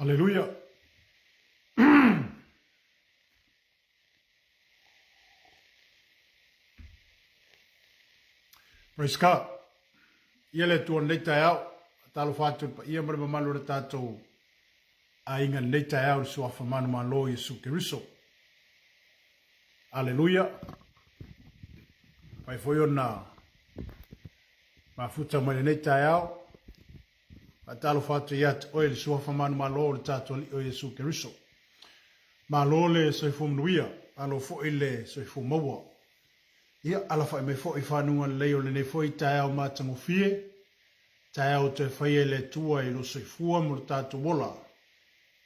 Hallelujah. Praise God. Ia le tua nei tai au, talo whātua pa ia mare mamalu re tātou a inga nei tai au sua whamanu malo Yesu Kiriso. Hallelujah. Pai foi ona mafuta mai nei tai au, a talo whātua ia te oe le sua whamanu malo re tātou li o Yesu Kiriso. Malo le soifu mnuia, alo fo ile soifu maua. Ia ala fai me fo i whanunga leo le nei fo i tae au mātango fie, tae au te whai le tua i lo soifua mo le tātou wola.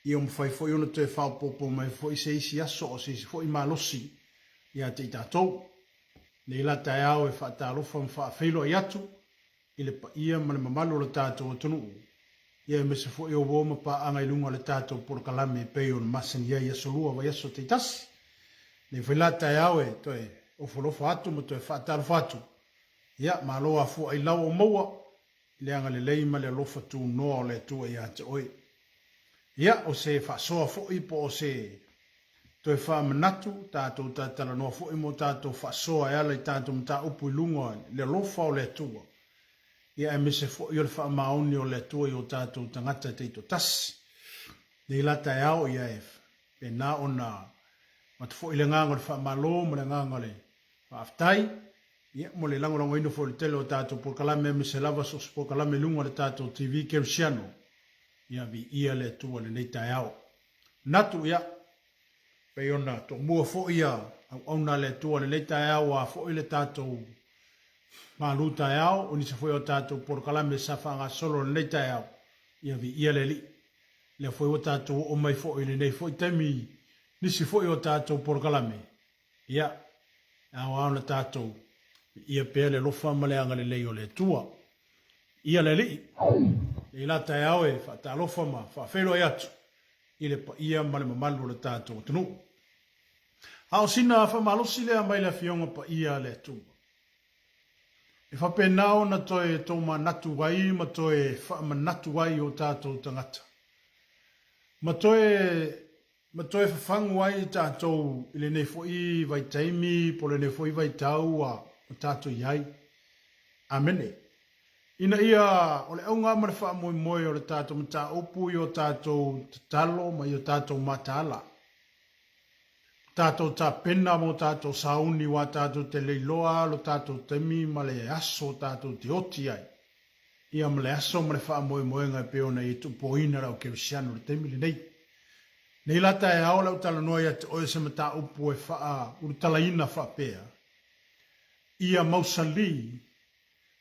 Ia mo fai fo i ona te whaupopo mai fo i se isi aso o se isi fo i malosi, ia te i tātou. Nei la tae au e whaatalofa ma whaafeilo i atu, i le pa ia ma le mamalu le tātou o tonu. Ia me se fo i o woma pa anga i lunga le tātou por kalame peo na masani ia i asolua wa yaso te tasi. Nei fai la tae au e toi o folofa atu mo toe whaatalo fatu. Ia, ma loa fu ai lau o maua, le anga le leima le alofa tu noa o le tua ia te oi. Ia, o se whaasoa fu i po o se toe wha manatu, tātou tātala noa fu i mo tātou whaasoa e ala i tātou mta upu i lunga le alofa o le tua. Ia, e me se fu i o le wha maoni o le tua i o tātou tangata te ito tasi. Nei lata e au ia e, pe na o na, mat fu i le nganga le wha malo, mo le nganga le aftai ia mo le lango ino fo le tele o tātou por kalame me se lava sos por kalame lunga le tātou TV Kersiano ia vi ia le tua le nei tai au natu ia pe ona to mua fo ia au ona le tua le nei tai au a fo le tātou malu tai au oni se fo o tātou por kalame sa fanga solo le nei tai au ia vi ia le li le fo o tātou o mai fo le nei fo temi nisi fo o tātou por kalame ia au au na tātou, ia pēle lofa maleanga le leo le tua. Ia le li, i la tae au e whata lofa ma, whawhero e atu, i le pa ia male mamalu le tātou tunu. Hao sina whamalosi lea mai le fionga pa ia le tua. E whapenao na toe tō manatu wai, ma toe whamanatu wai o tātou tangata. Ma toe whawhangu ai tātou i le nei fwoi vai taimi, po le nei fwoi vai tau a tātou iai. Amene. Ina ia, o le au ngā mara wha moi moi o le tātou mata upu i o tātou talo, ma i o tātou matala. Tātou tā pena mo tātou sauni wa tātou te leiloa, lo tātou temi, ma le aso tātou te oti ai. Ia ma le aso ma le wha moi moi ngai peona i tupo ina rau Kersiano le temi le nei. Nei lata e aola utala noa ia te oe se mata upu e wha urutala ina wha pēa. Ia mausali,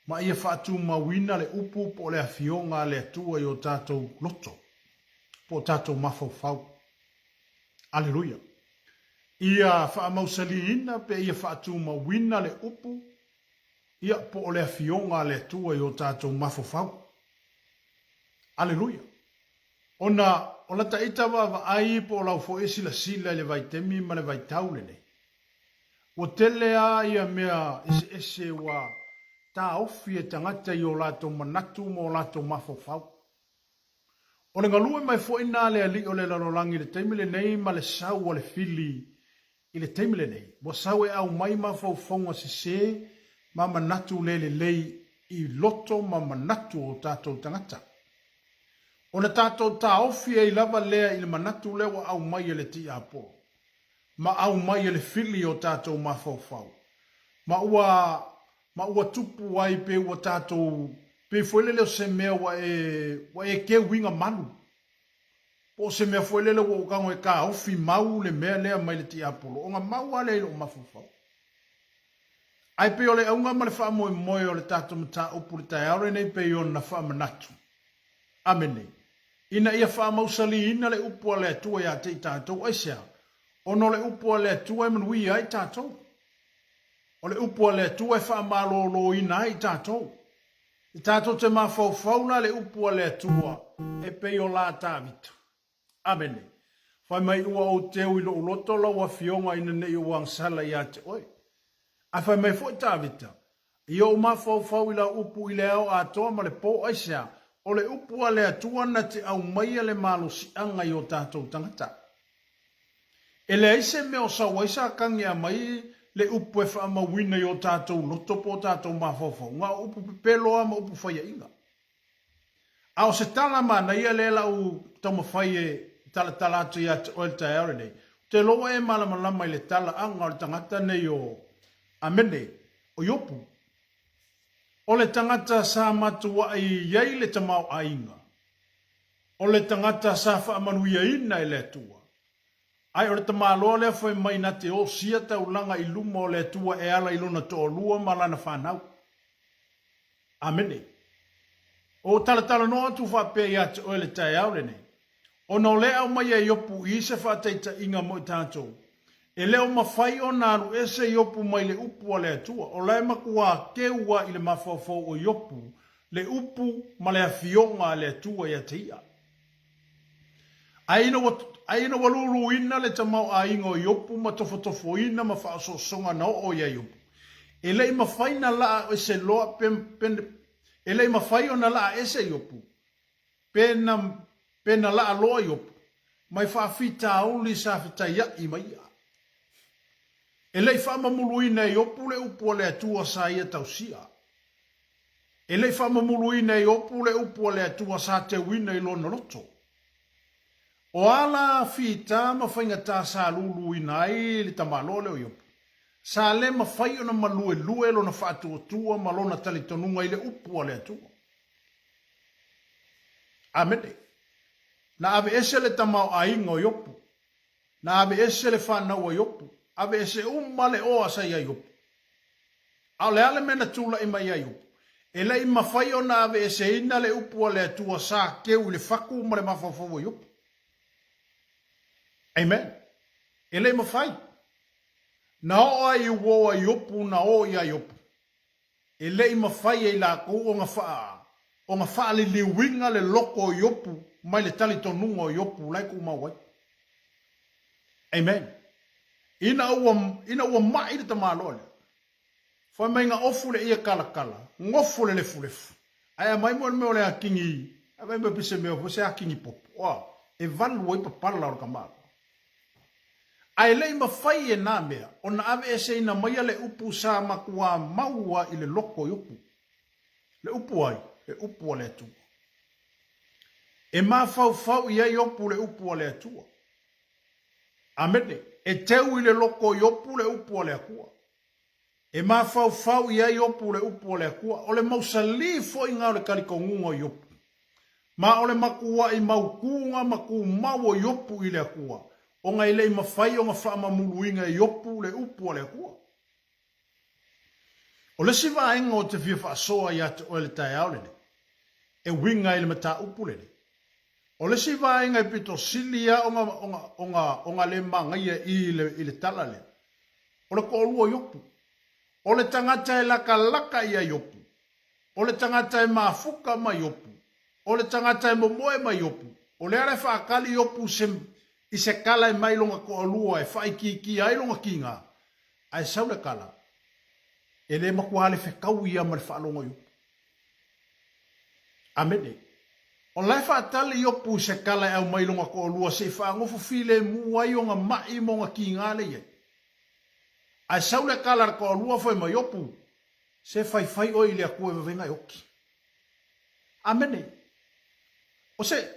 ma ia wha atu mawina le upu po le awhionga le atua i o tātou loto, po tātou mafau fau. Aleluia. Ia wha mausali ina pe ia wha atu mawina le upu, ia po le awhionga le atua i o tātou mafau fau. Aleluia. O la taita wa ai po lau fo esi la sila le vai temi ma le vai taule ne. O tele a ia mea ese wa ta ofi e tangata i o lato manatu mo o lato mafofau. O le ngalue mai fo ina le ali o le lalolangi le temi le nei ma le sau o le fili i le temi le nei. Mo sau e au mai mafofonga se ma manatu le lei i loto ma manatu o tatou tangata. O na tātou tā ofi e lava lea i le manatu lewa au mai e le ti apo. Ma au mai e le fili o tātou mafofau. Ma ua tupu ai pe ua tātou, pe fuelele o se mea wa e ke winga manu. Po se mea fuelele wa ukango e ka ofi mau le mea lea mai le ti apolo. O nga mau ale ilo mafofau. Ai pe o le aunga ma le wha moe moe o le tātou mta upu le tai aure nei pe o na wha manatu. Amene. Ina ia wha mausali ina le upu le atua ia te i tātou aisea. Ono le upu le atua e manui ai tātou. O le upu le atua e wha malolo ina ai tātou. I tātou te mawhau fauna le upu le atua e peo la tāvita. Amene. Whai mai ua o teo ilo uloto la ua fionga ina ne ua angsala ia te oi. A whai mai fo tāvita. I o mawhau fau ila upu i le au a toa ma le po aisea. o le upu a le atua na te au mai le malo si anga i o tātou tangata. E le aise me o sa waisa kangi a mai le upu e wha mawina i o tātou loto po tātou mawhawhau. Ngā upu pepelo ama upu whaia inga. A o se tala mana ia le la u tama whai e tala atu i atu oel tai aure nei. Te loa e malama i le tala anga o le tangata nei o amene o yopu. O le tangata sa matua i iei le tamau a inga. O le tangata sa wha manuia ina i le atua. Ai o le tamaloa lea fwoi mai na te o sia tau langa i luma o le atua e ala i luna to o lua malana whanau. Amene. O tala no atu whape i atu o le tai aure nei. O no lea o mai e yopu i se whateita inga mo i tātou. E leo mawhai o nāru e se yopu mai le upu a le atua. O lai makua keua i le mawhawhau o yopu. Le upu ma le awhionga le atua i atia. Aina waluru ina le tamau a ingo yopu ma tofo ina ma whaaso songa na o ia yopu. E lei mawhai na laa e se loa e lei mawhai o na laa e se yopu. Pena laa loa yopu. Mai whaafita auli sa fita ia i mai ia. E lei whaamamuluina e opu le upu le atua sa ia tausia. E lei whaamamuluina e opu le upu le atua sa te wina i lona loto. O ala fita ma whainga tā sa lulu inai li tamalole o yopu. Sa le ma whai ona lue lona whaatua ma lona talitonunga i le upu le atua. Amene. Na ave ese le tamau a ingo yopu. Na ave ese le whanau o yopu. Ave ese umale o asa ia yopu. Au le ale mena tula ima ia yopu. E lei mawhai o na ave ese ina le upu le atua sa keu le whaku ma le mawhawhawa yopu. Amen. E lei mawhai. Na o ai uoa yopu na o ia yopu. E lei mawhai e la kou o ngā whaa. O ngā whaa li liwinga le loko yopu mai le tali tonunga o yopu lai kou mawai. Amen. Ina ua mai le tamalole. Fai mai ngā ofu le ia kala. Ngofu le lefu. Ai mai mo me ole a kingi. Ai mai me pise me o se a kingi pop. Wa, e valu oi papala o kamala. Ai lei mawhai e nā mea. O na ave e se ina mai le upu sa makua maua i le loko yopu. Le upu ai. Le upu le atua. E mā fau i ai opu le upu le atua. Amene. E teu i le loko yopu le upu le akua. E mā fau i ai opu le upu le akua. O le mausali fo i ngā o le karikongunga yopu. Ma o le makua i maukunga maku mau o yopu i le akua. O ngai lei mawhai o ngā whaamamuluinga i opu le upu le akua. O le siwa inga o te whia whaasoa i atu o le tai aule ne. E winga i le mata upu le ne. O le siwa inga i pito silia o ngā le mangaia i le tala le. O le koolua yopu. O le tangata e laka i a yopu. O le tangata e maafuka ma yopu. O le tangata e momoe ma yopu. O le are whaakali yopu i se kala e mailonga koolua e whaiki ai longa kinga. Ai sau le kala. E le makuale whekau ia ma le whaalonga yopu. Amene. O lai whaatali yopu se kala e au mailonga koolua se whaangofu file muai o ngā mai mo ngā kinga le ye. Ai sau le kala koolua fai ma yopu. Se whai oi le akua e venga yoki. Amene. O se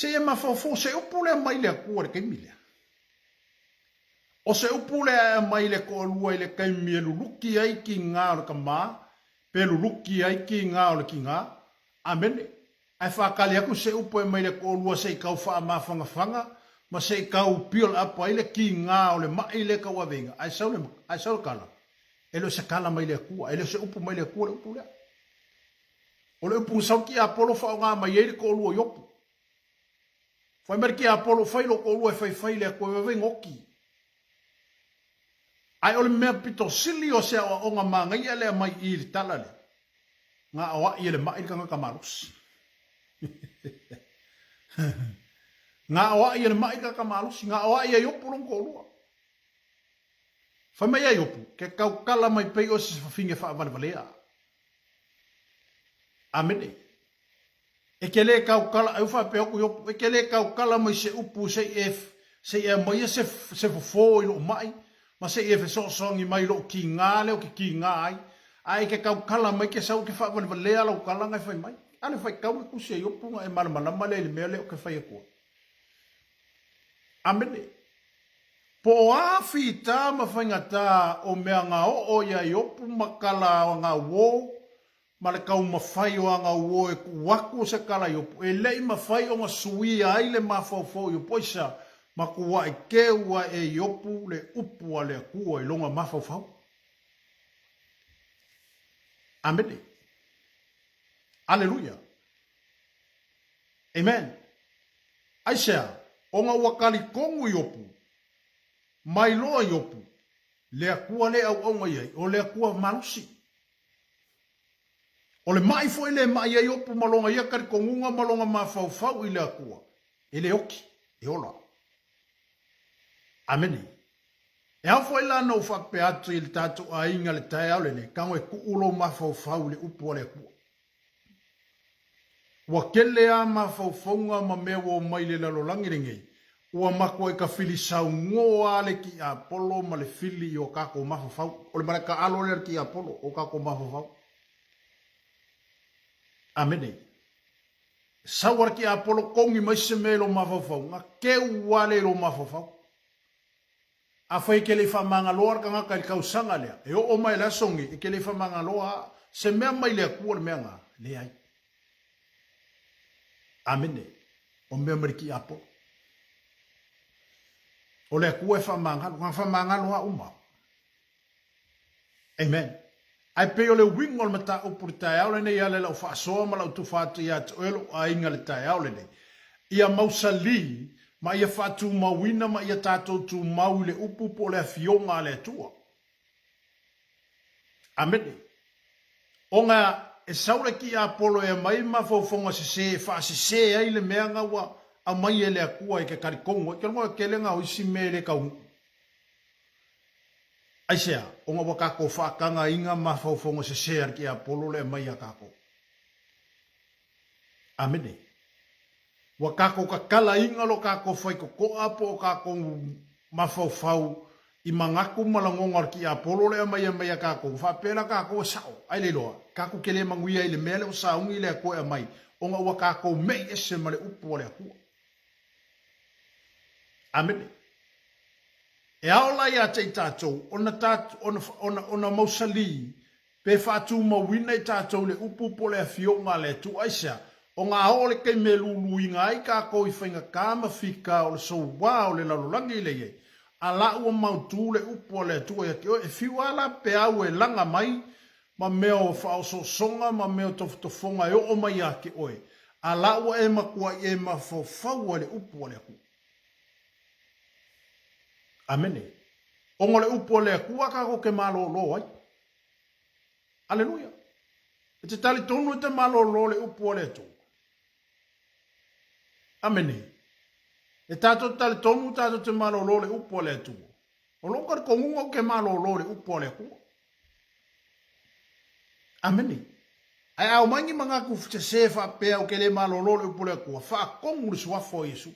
e mawhawho se upu le mai le akua le keimilea. O se upu le mai le koolua i le keimia luluki ai ki ngā o le kamā. Pe luluki ai ki ngā o le ki ngā. Amene. Ai whakali aku se upu e mai le koolua se i kau wha mawhangawhanga. Ma se i kau piol apa i le ki ngā o le mai le kau awenga. Ai sau le kala. E lo se kala mai le akua. E lo se upu mai le akua le upu lea. O le upu sau ki apolo wha o ngā mai e le koolua yopu. Whai meri ki apolo whailo koolua e whai le akua e awenga oki. Ai ole mea pito sili o se o ngā mangai e lea mai i le tala le. Ngā awa i le mai kanga kamarusi. Ngā awa i le mai kanga kamarusi. Ngā awa i a yopu long koolua. Whai mai a yopu. Ke kau kala mai pei o se whawhinge wha valea. Amene. E ke le kau kala au fa pe ku yo e ke le kau kala mai se upu se e mai se fo i lo mai ma se e fe so songi mai lo ki nga le o ki nga ai ke kau kala mai ke sau ke fa va le ala kala ngai fai mai ale fai kau ku se yo pu e mal mal mal le mele o ke fai ko amene po a fita ma fai ngata o me nga o ya yo pu makala nga wo ma le kau mawhai o anga uo e ku waku se kala yopu. E lei mawhai o nga sui ai le mawhau yo poisa ma ku wa e keua e yopu le upu a le kua i longa mawhau. Amene. Aleluia. Amen. Aisea, o nga wakali kongu yopu, mai loa yopu, le kua le au nga iei, o le kua malusi. O le mai foi le mai ai opu malonga ia kari kongunga malonga mawhau i le akua. E le oki, e ola. Ameni. E hau foi la no whakpe atu i le tatu a inga le tae au le ne, kango e ku ulo mawhau le upu le akua. Wa kele a mawhauwhaunga ma mea o mai le lalo langirengei. Ua mako e ka fili sau ngoa le ki a polo ma le fili i o kako mawhau. O le maraka alo le ki a polo o kako mawhau. Amene. Sawar ki apolo kongi mai se melo mafafau. Nga keu wale lo mafafau. A fai ke le whamanga loa ka ngaka i kausanga lea. E o mai la songi e ke le whamanga loa se mea mai lea kua le mea ngā. Le ai. Amene. O mea mariki apolo. O lea kua e whamanga. Nga whamanga loa uma. Amen. Ai pe o le wingo le mata o por tai au le nei ale la fa so ma la tu fa tu ya o a inga le tai au le nei ia mausali ma ia fa tu mawina ma ia tato tu mau le upu po le fionga le tua amene onga e saule ki a polo e mai ma fo fonga se fa se ai le meanga wa a mai ele a kua e ke karikongo ke ngo ke le nga o isi mele ka Aisea, o ngā wakako whaakanga inga mawhauwhonga se sear ki a polo le mai a kako. Amene. Wakako ka kala inga lo kako whaiko ko apo o kako mawhauwhau i mangaku malangongar ki a polo le mai a kako. Whapera kako o sao, ai le loa. Kako ke le manguia i le mele o saungi le a koe a mai. O ngā wakako mei ese ma le upo le a kua. Amene. E aola ia te i tātou, ona mausali, pe whātu mawina i tātou le upupo le fionga le tu aisa, o ngā ole kei me lulu i ngā i kako i whainga kāma whika o le sou wā o le lalulangi le ye, a la ua mautu le upo le tu e kio, e whiwala pe au e langa mai, ma mea o whaoso songa, ma mea o tofutofonga e o mai a ke oe, a la ua e makua i e mawhauwhau le upo le ku. Amene. Ongo le upo le kua kako ke malo lo ai. Aleluia. E te tali tonu e te malo lo le upo le tu. Amene. E tato tali tonu tato te malo lo le upo le tu. O lokar kongungo ke malo lo le upo le kua. Amene. Ai au mangi manga ku te sefa pe au ke le malo lo le upo le kua. Fa kongu le suafo Yesu.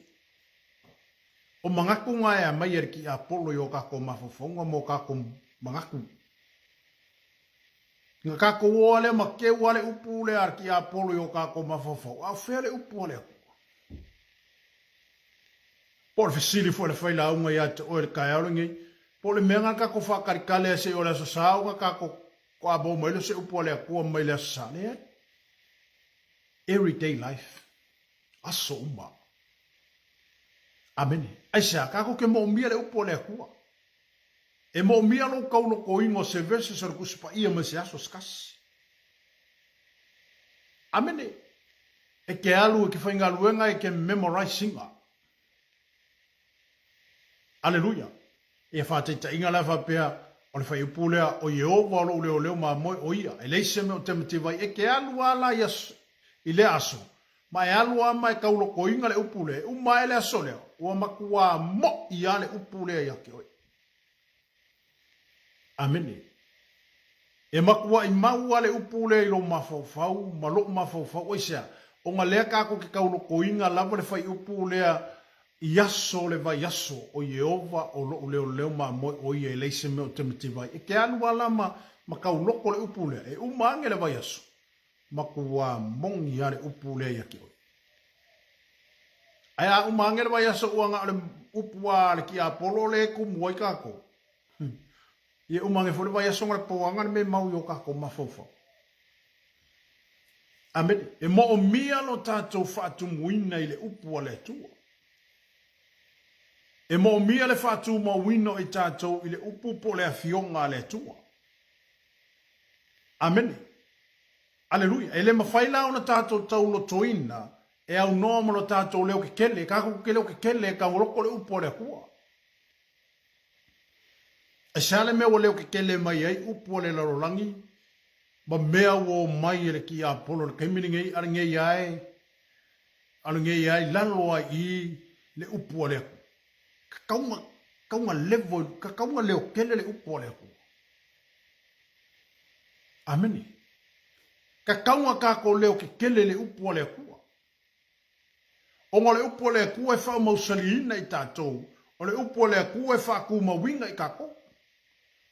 O mangaku ngā ea mai er ki a polo i o kako mawhawhonga mo kako mangaku. Nga kako wale ma ke wale upu le ar ki a polo i o kako mawhawhonga. A where upu le aku. Por fesili fo le whaila aunga i a te oe kai aoringi. Po le menga kako whakarikale se o le asasau nga kako ko a bo mailo se upu le aku mai le asasane. Everyday life. Aso umba. Amene. Aisea, kako ke mo mia le upo le akua. E mo mia lo kaulo ko ingo se verse sa kusipa ia me se aso skasi. Amene. E ke alu e ke whainga luenga e ke memorizing-a. Aleluia. E whateita inga la whapea o le whai upu lea o Yehova o leo ma moi o ia. E leise me o te mtivai e ke alu ala i le aso. Ma e alu ama e kaulo ko inga le upu le. Uma e le aso leo. Ua makua mo i ale upu lea ia ke oi. Amene. E makua i mau ale upu lea i lo mawhauwhau, ma lo mawhauwhau oisea. o ngā lea kako ke kaulo koinga lava le whai upu lea iaso le vai iaso o Yehova o lo leo ma moi o ye leise me o temeti vai. E ke anu ala ma kauloko le upu lea e umange le vai iaso. Ma kua mongi ale upu lea ia ki oi. Aia umange le vai iaso uanga ale upu ale ki Apollo le kumua i kako. Ie umange fo le vai iaso ngale poanga me mau i o kako mafaufa. Amen. E mo o mia lo tātou whaatumuina i le upu ale tua. E mo mia le fatu mo wino i tātou i le upu po le afionga le tua. Amen. Aleluia. E le mawhaila o na tātou taulo toina e au noa mo na tātou leo ke kele, kako ke leo ke kele ka uroko le upu le kua. E sale mea o leo ke kele mai ai upu le larolangi, ma mea o mai ele ki a polo le keminingi arangei ai laloa i le upu le kua. Kaunga level, kaunga leo kele le upo le aku. Ameni. Kaunga kako leo ke kele le upo le aku. Onga le upo le aku e wha mausaliina i tātou. O le upo le aku e wha kuma winga i kako.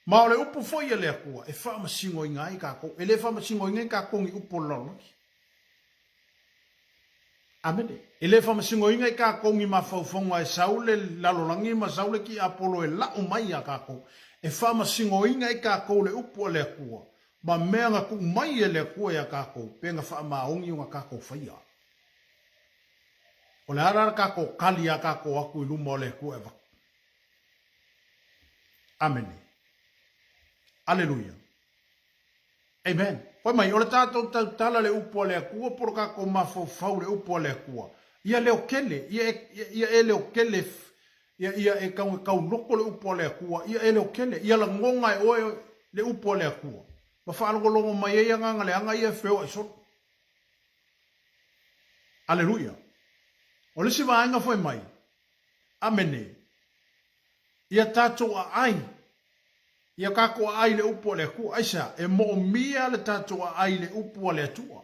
Ma o le upo foia le aku e wha masingo i ngai kako. E le wha masingo i ngai kako ngi upo lalaki. Amene. E le wha masingo inga i ka kongi ma whauwhonga e saule lalolangi ma saule ki Apollo e lau mai a kako. E wha masingo inga i ka kou le upu le kua. Ma mea nga ku mai e le kua e a kako. Pe nga wha maongi unga kako whaia. O le harara kako kali a kako aku i luma o le kua e waka. Amene. Aleluia. Amen. Poi mai, o le tātou tala le upo le akua, poro kako mawhau le upo le akua. Ia leo kele, ia e leo kele, ia e kau loko le upo le akua, ia e leo kele, ia la ngonga e oe le upo le akua. Ma whaanoko longo mai e anga le anga ia wheo ai sot. Aleluia. O le siwa anga foi mai. Amene. Ia tātou a ai. Ia kako a ai le upo le ku aisa e mo mia le tātou a ai le upo le atua.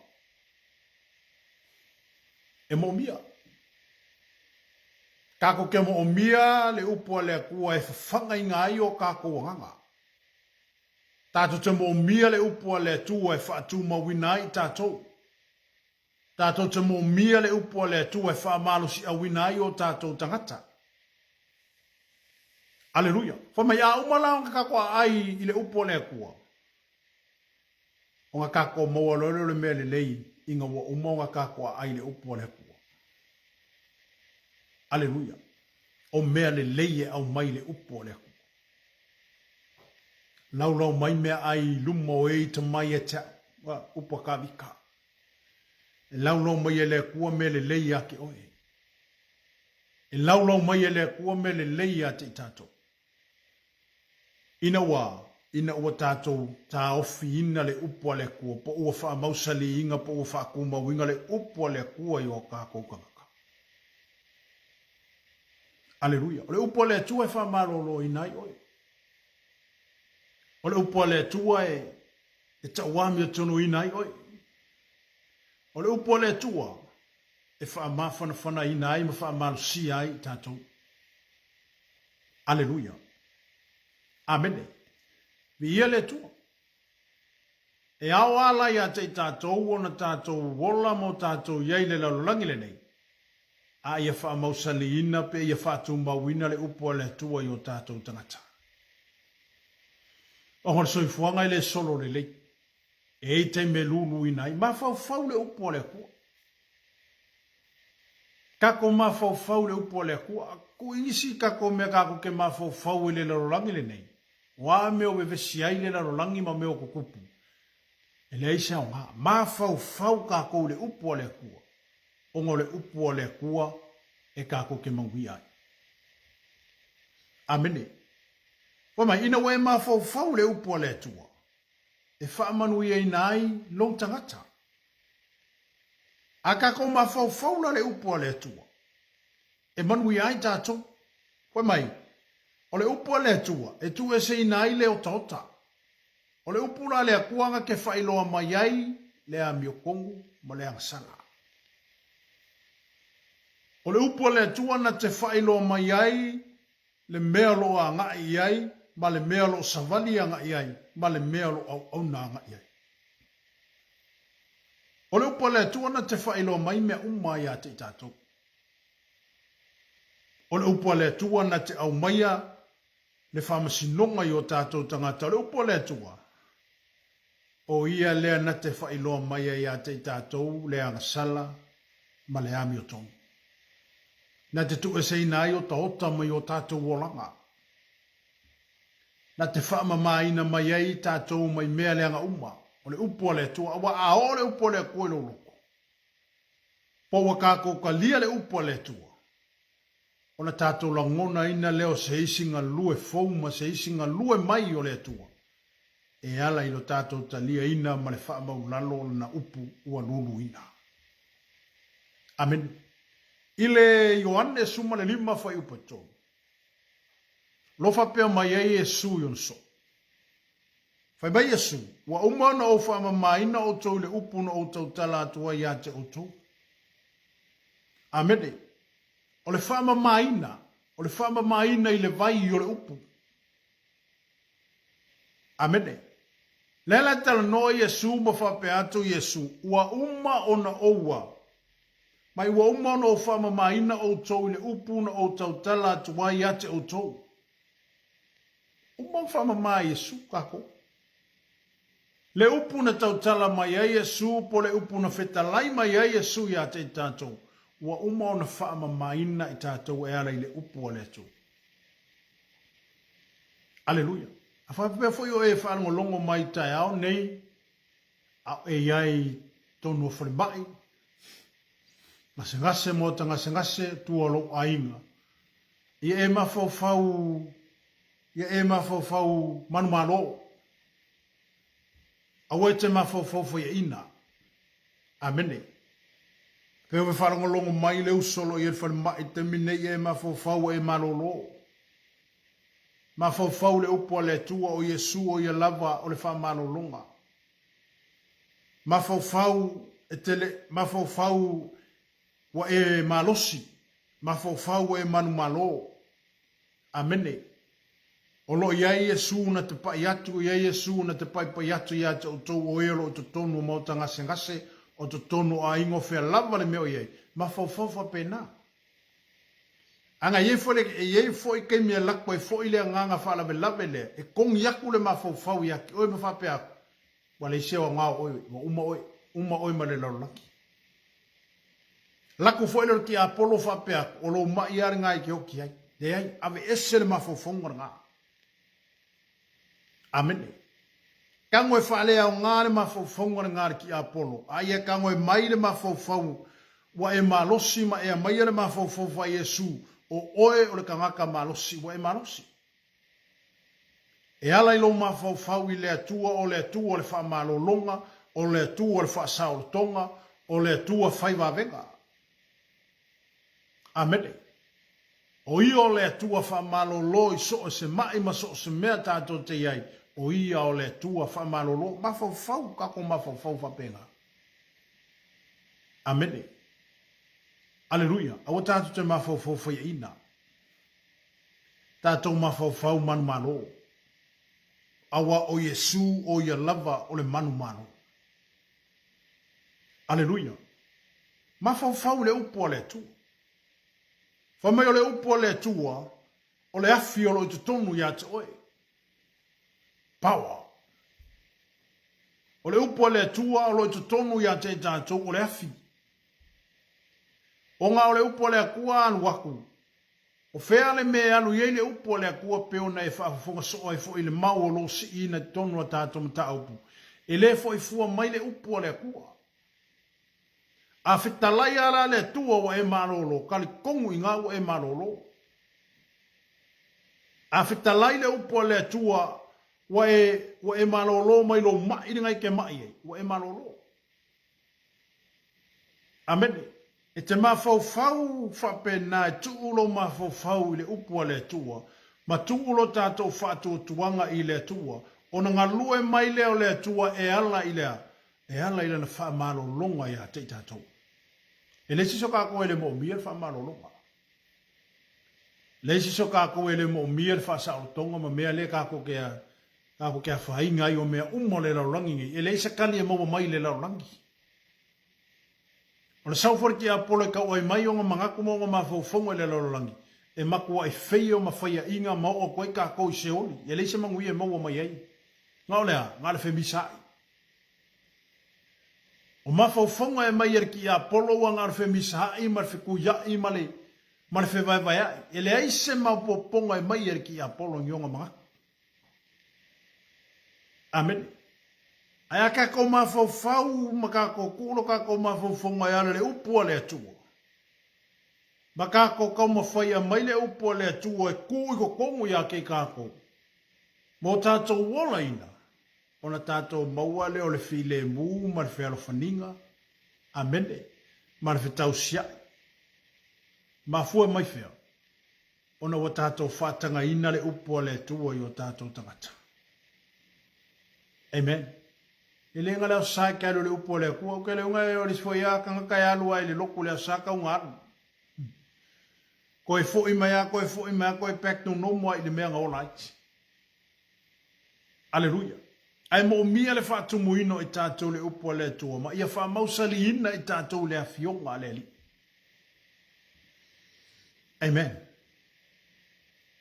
E mo mia. Kako ke mo mia le upo le kua e whanga inga ai o kako wanga. Tātou te mo mia le upo le atua e whaatu mawina i tātou. Tātou te mo mia le upo le atua e whaamalo si awina ai o tātou tangata. Aleluia. Whamai a umala o kako ai i le upo le kua. O nga kako maua lolo le mea le lei inga wa uma o nga kako ai le upo le kua. Aleluia. O mea le lei e au mai le upo le kua. Lau mai mea ai lumo e te mai e te upo ka vika. E lau mai e le kua mea le lei ake oe. E lau mai e le kua mea le lei a te tato. Ina ua tātou tā ofi ina le upua le kua, po ua wha mausali inga, po ua wha kuma winga le upua le kua i o kākou kangaka. Aleluia. O le upua le tua e wha marolo inai oi. O le upua le tua e tauami o tono inai oi. O le upua le tua e wha mawhana inai, ma wha malusi ai tātou. Aleluia. Amene. Vi ia le tua. E au ala ia te tātou o na tātou wola mo tātou iei le lalolangi le nei. A ia wha mausali ina pe ia wha tu mawina le upua le tua i o tātou tangata. O hon soi fuanga i le solo le lei. E te me lulu inai. Ma fau le upua le kua. Kako ma fau le upua le kua. Ko isi kako mea kako ke ma fau i le lalolangi le nei. Wa meo vevesi ai le larolangi ma meo kukupu. E le aisa o ngā. Ma fau kako le upua le kua. Ongo le upua le kua e kako ke maui ai. Amene. Wama ina we ma fau le upua le tua. E whaamanu i nai long tangata. A kako ma fau le upua le tua. E manu i ai tātou. Wama o le upua le tua, e tu e se inai le o tauta. O le upula le akuanga ke whailoa mai ai, le a miokongu, ma le angsala. O le upo le atua na te whailo mai ai, le mea lo a ngai ai, ma le mea lo savali a ngai ai, ma le mea lo au na ngai ai. O le upo le atua na te whailo mai mea umai a te tātou. O le upo le atua na te au maia, le whamasinonga i o tātou tangata. O le upo le atua. O ia lea na te whailo mai ai a te tātou, le angasala, ma le ami o tonu. Na te tu esei nai o ta ota mai o tātou wolanga. Na te whaama maina mai ai tātou mai mea leanga uma. O le upo le tua, awa a o le upo le koe lo loko. Paua kako ka lia le upo le tua. O na tātou la ngona ina leo se isinga lue fouma, se isinga lue mai o le tua. E ala ilo tātou ta lia ina ma le whaama ulalo na upu ua lulu ina. Amen. Ile Ioane suma le 5 fai upa tō. Lofa pia mai ai Yesu yonso. Fai mai Yesu, wa umana o whaama maina o tō le upu na o tau tala atua i ate o tō. Amede, o le whaama maina i le vai i o le upu. Amede, lela tala no Yesu ma whape atu Yesu, wa uma o na oua. Mai ua umana o whaama maina o tō le upu na o tau tala atua i ate o tō. Uma whaama mai Yesu kako. Le upu na tau tala mai ai Yesu, po le upu na whetalai mai ai Yesu i ate i tātou. Ua uma o na whaama maina i tātou e ara i le upu o le atu. Aleluia. A whapea fwoi o e whaango longo mai tai au nei, a e iai tonu o wharimai, ngase mo ta ngase tua lo ainga. Ia e mafau manu malo. Awe te mafau fo ia ina. Amene. Peo me wharango longo mai leu solo i e wharimai te mine ia e mafau e malolo. Mafau le upo le tua o Yesu o ia lava o le wha malolonga. Mafau e tele, mafau wa e malosi, mafau e manu malo. Amene. O lo iai Yesu na te pai atu, iai Yesu na te pai atu ia te o tau o ero o te tonu o mauta ngase, o te tonu a ingo whea lava le meo iai. Mafau pena. Anga ye fo i ke mea lakwa e fo i lea nganga wha lave lea. E kong yaku le mafau yaki. Oe ma whape aku. Wale i sewa ngā oe. Uma oe ma le laulaki. Laku fo ilo ki Apollo whape aku. O lo mai ari ngai ki hoki ai. De ai. Ave ese le mafau ngā. Amene. Kango e whalea o ngā le mafau ngā ki Apollo. Aia kango e mai le mafau. Wa e malosi ma e mai le mafau wa Yesu. O oe o le kangaka malosi, wa e malosi. E ala ilo mafau i le atua o le wha malolonga, o le atua o le wha saolotonga, o le atua whaiva venga. Amene. O ia o le atua wha malolo i so o se mai ma so o se mea tātou te iai. O ia o le atua wha malolo, mafau, kako mafau whapenga. Amene. Aleluia. Awa tātou te mafau ia ina. Tātou mafau manu malo. Awa o Yesu o ia lava o le manu malo. Aleluia. Mafau le upo o le tu. Whamai o le upo o le tua, o le afi o lo te tonu ia te oe. Power. O le upo o le tua, o lo te tonu ia te tātou o le afi. O ngā o le upo le akua anu waku. O whea le me anu iei le upo le akua peo na e whaafonga so ai fo i le mau o lo si i na tonu a tātou mta aupu. E le fo i fua mai le upo le akua. A whitalai ara le tua wa e marolo. Kali kongu i ngā wa e marolo. A whitalai le upo le tua wa e marolo mai lo mai ngai ke mai e. Wa e marolo. Amene. E te mafau whapena e tuulo mafau i le upua le tua, ma tuulo tātou whātua tuanga i le tua, o na ngalue mai leo le tua e ala i lea na wha malo longa ia te tātou. E le siso ka ko ele mo mia fa malolonga. Le siso ka ko ele mo mia fa sa utonga ma mea le ka ko ke fa inga yo mea le laulangi. E le isa kali e mo mai le laulangi. Ona sau for ki apolo ka oi mai o mga kumo o mafofongo le laulangi. E makua e feio ma faia inga ma o koe ka ko se oli. E le isa mangui e mo mai ai. Ngā olea, ngā le femisai. O mafofongo e mai er ki apolo wa ngā le femisai ma le fekuya i ma le fe vai vai ai. E le ai se mapopongo e mai er ki apolo ngionga mga. Amen. Ai aka ko mafofau maka ko kulo ka ko mafofongo ya le upo le atua. Maka ko mafaya mai le upo le atua e kui ko kongu ya ke kako. Mo tātou wola ina. Ona tātou maua le o le file mu ma le whelo whaninga. Amene. Ma le whetau siai. Ma fua mai whea. Ona wa tātou whatanga ina le upo le atua i o tātou tangata. Amen. I le ngale o sai kai le upo le kua ke le unga e o le foia kanga kai alu ai le loku le saka unga alu. Ko e fo i mai ko e pek no mo ai le mea ngola iti. Alleluia. Ai mo mia le fatu muino i tātou le upo le tua ma ia fa mausali ina i tātou le afionga le li. Amen.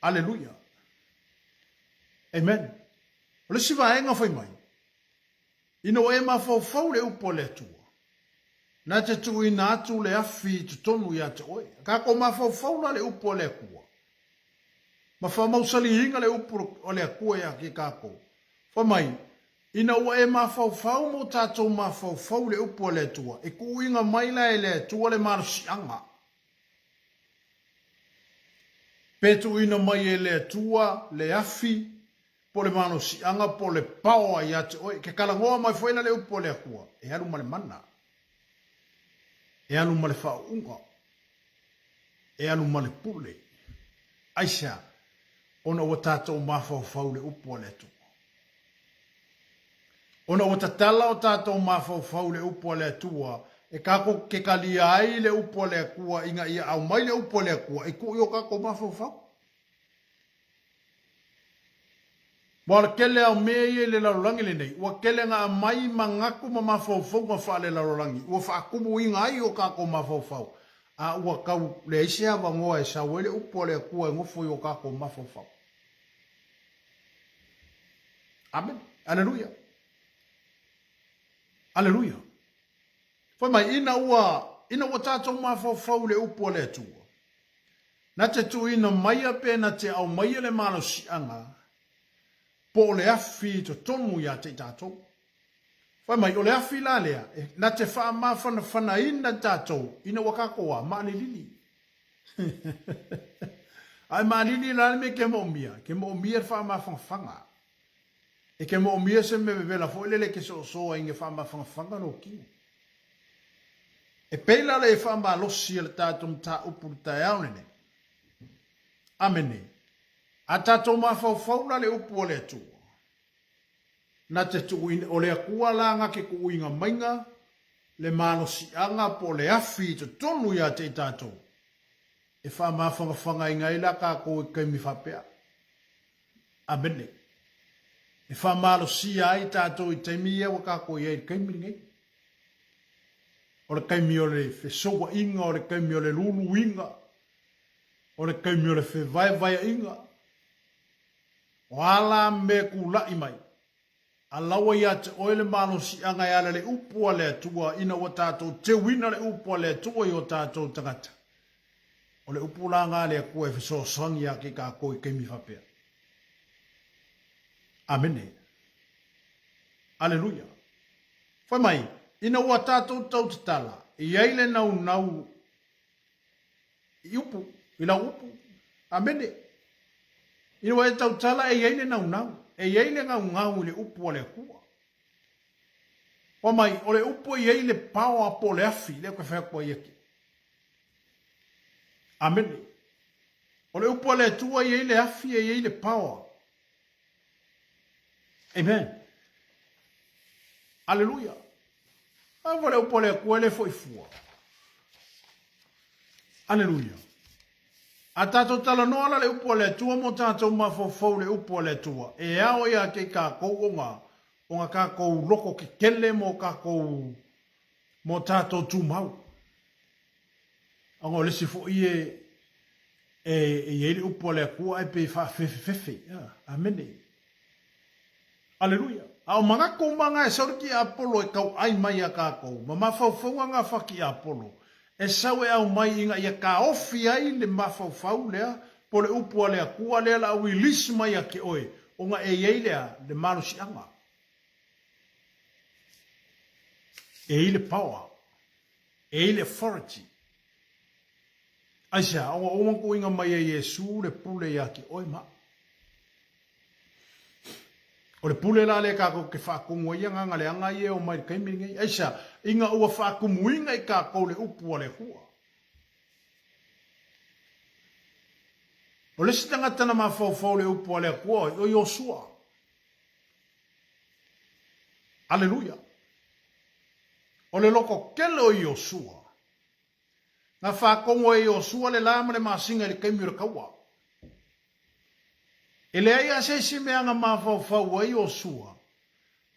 Alleluia. Amen. O le siva enga fai mai. Ino e mafau le upo le tua. Na te tu ina atu le afi tu tonu ia te oe. Ka ko mafau na le upo le kua. Ma fa mausali inga le upo o le kua ia ki kako. Fa mai, ina ua e mafau mo tatou mafau le upo le tua. E ku inga mai la e le tua le marasianga. Petu ina mai e le tua le afi po le mano si anga po le pao ai ate oi ke kalangoa mai foi na le upo le akua e alu ma le mana e alu ma le whaunga e alu ma le pule aisha ona o tātou mafau le upo le tu ona o tatala o tātou mafau le upo le tua e kako ke kalia ai le upo le akua inga ia au mai le upo le akua e ku yo kako mafau Wala kele au meye le laulangi le nei. Wa kele ngā mai mangaku ma mafofau ma wha le laulangi. Ua wha akumu inga ai o kako mafofau. A ua kau le ise hawa ngoa e sa wele upo le kua e ngofo i o kako mafofau. Amen. Alleluia. Alleluia. Fai mai ina ua tātou mafofau le upo le tua. Na te tu ina maia pe na te au maia le malo si anga. Po le afi to tonu ya te tātou. Whai mai, o le afi la lea, na te wha mawhana ina tātou, ina wakakoa, maani lili. Ai maani lili la me ke mo mia wha mawhanga. E ke mo mia se me vela fo lele ke so inge wha mawhanga no ki. E peila le wha malosi le tātou mta upuru tai aunene. Amene. A tātou mawhau na le upu o le tua. Na te tu o le akua langa ke ku inga mainga, le mano si anga po le afi te tonu ia te tātou. E wha mawhanga inga ila ka ko e kaimi whapea. Amene. E wha malo si ai tātou i teimi ia waka ko ia i kaimi ngai. O le kaimi o le whesoa inga, o le kaimi o le lulu inga, o le kaimi o le whevai inga. O ala me ku lai mai. A lawa ia te oele malo si anga ala le upua le atua ina o tātou te wina le upua le atua i o tātou tangata. O le upula ngā le akua e wheso sangi a ke kā koe keimi whapea. Amene. Alleluia. Whai mai, ina o tātou tau te tala, i eile nau i upu, i lau upu. Amene. Ina wai tau tala e eile nau. E eile ngau le upu o le kua. O mai, o le upu e eile pao a po le afi, le koe whakua i eki. Amene. O le upu o le tua e eile afi e eile pao. Amen. Alleluia. A le upu o le kua le foi fua. Aleluia. A tātou tala noa la le upo le tua mo tātou mafofou le upo le tua. E ao ia ke kākou o ngā kākou loko ke kele mo kākou mo tātou tūmau. Ango lesi fo ie e le upo le kua e pe wha fefe. Amene. Aleluia. Ao mga kumanga e sauriki a Apollo e kau ai mai a kākou. Ma mafaufonga ngā whaki a Apollo. E sawe au mai inga ia ka ofi ai le mafau lea po le upua lea kua lea la au ilisi mai a ke oe o nga e iei lea le malusi anga. E ile power. E ile authority. Aisa, o wanko inga mai a Yesu le pule ia ke oe ma. O le pule la le kako ke whaakongo ia nganga le anga ia o mai kaimingi. Aisa, inga ua whaakumuinga i kako le upua le hua. O le sitanga tana mawhauwhau le upua le hua o Yosua. Aleluia. O le loko kele o Yosua. Nga whaakongo e Yosua le lama le masinga le kaimira kaua. E le aia seisi mea nga mawhauwhau a Yosua.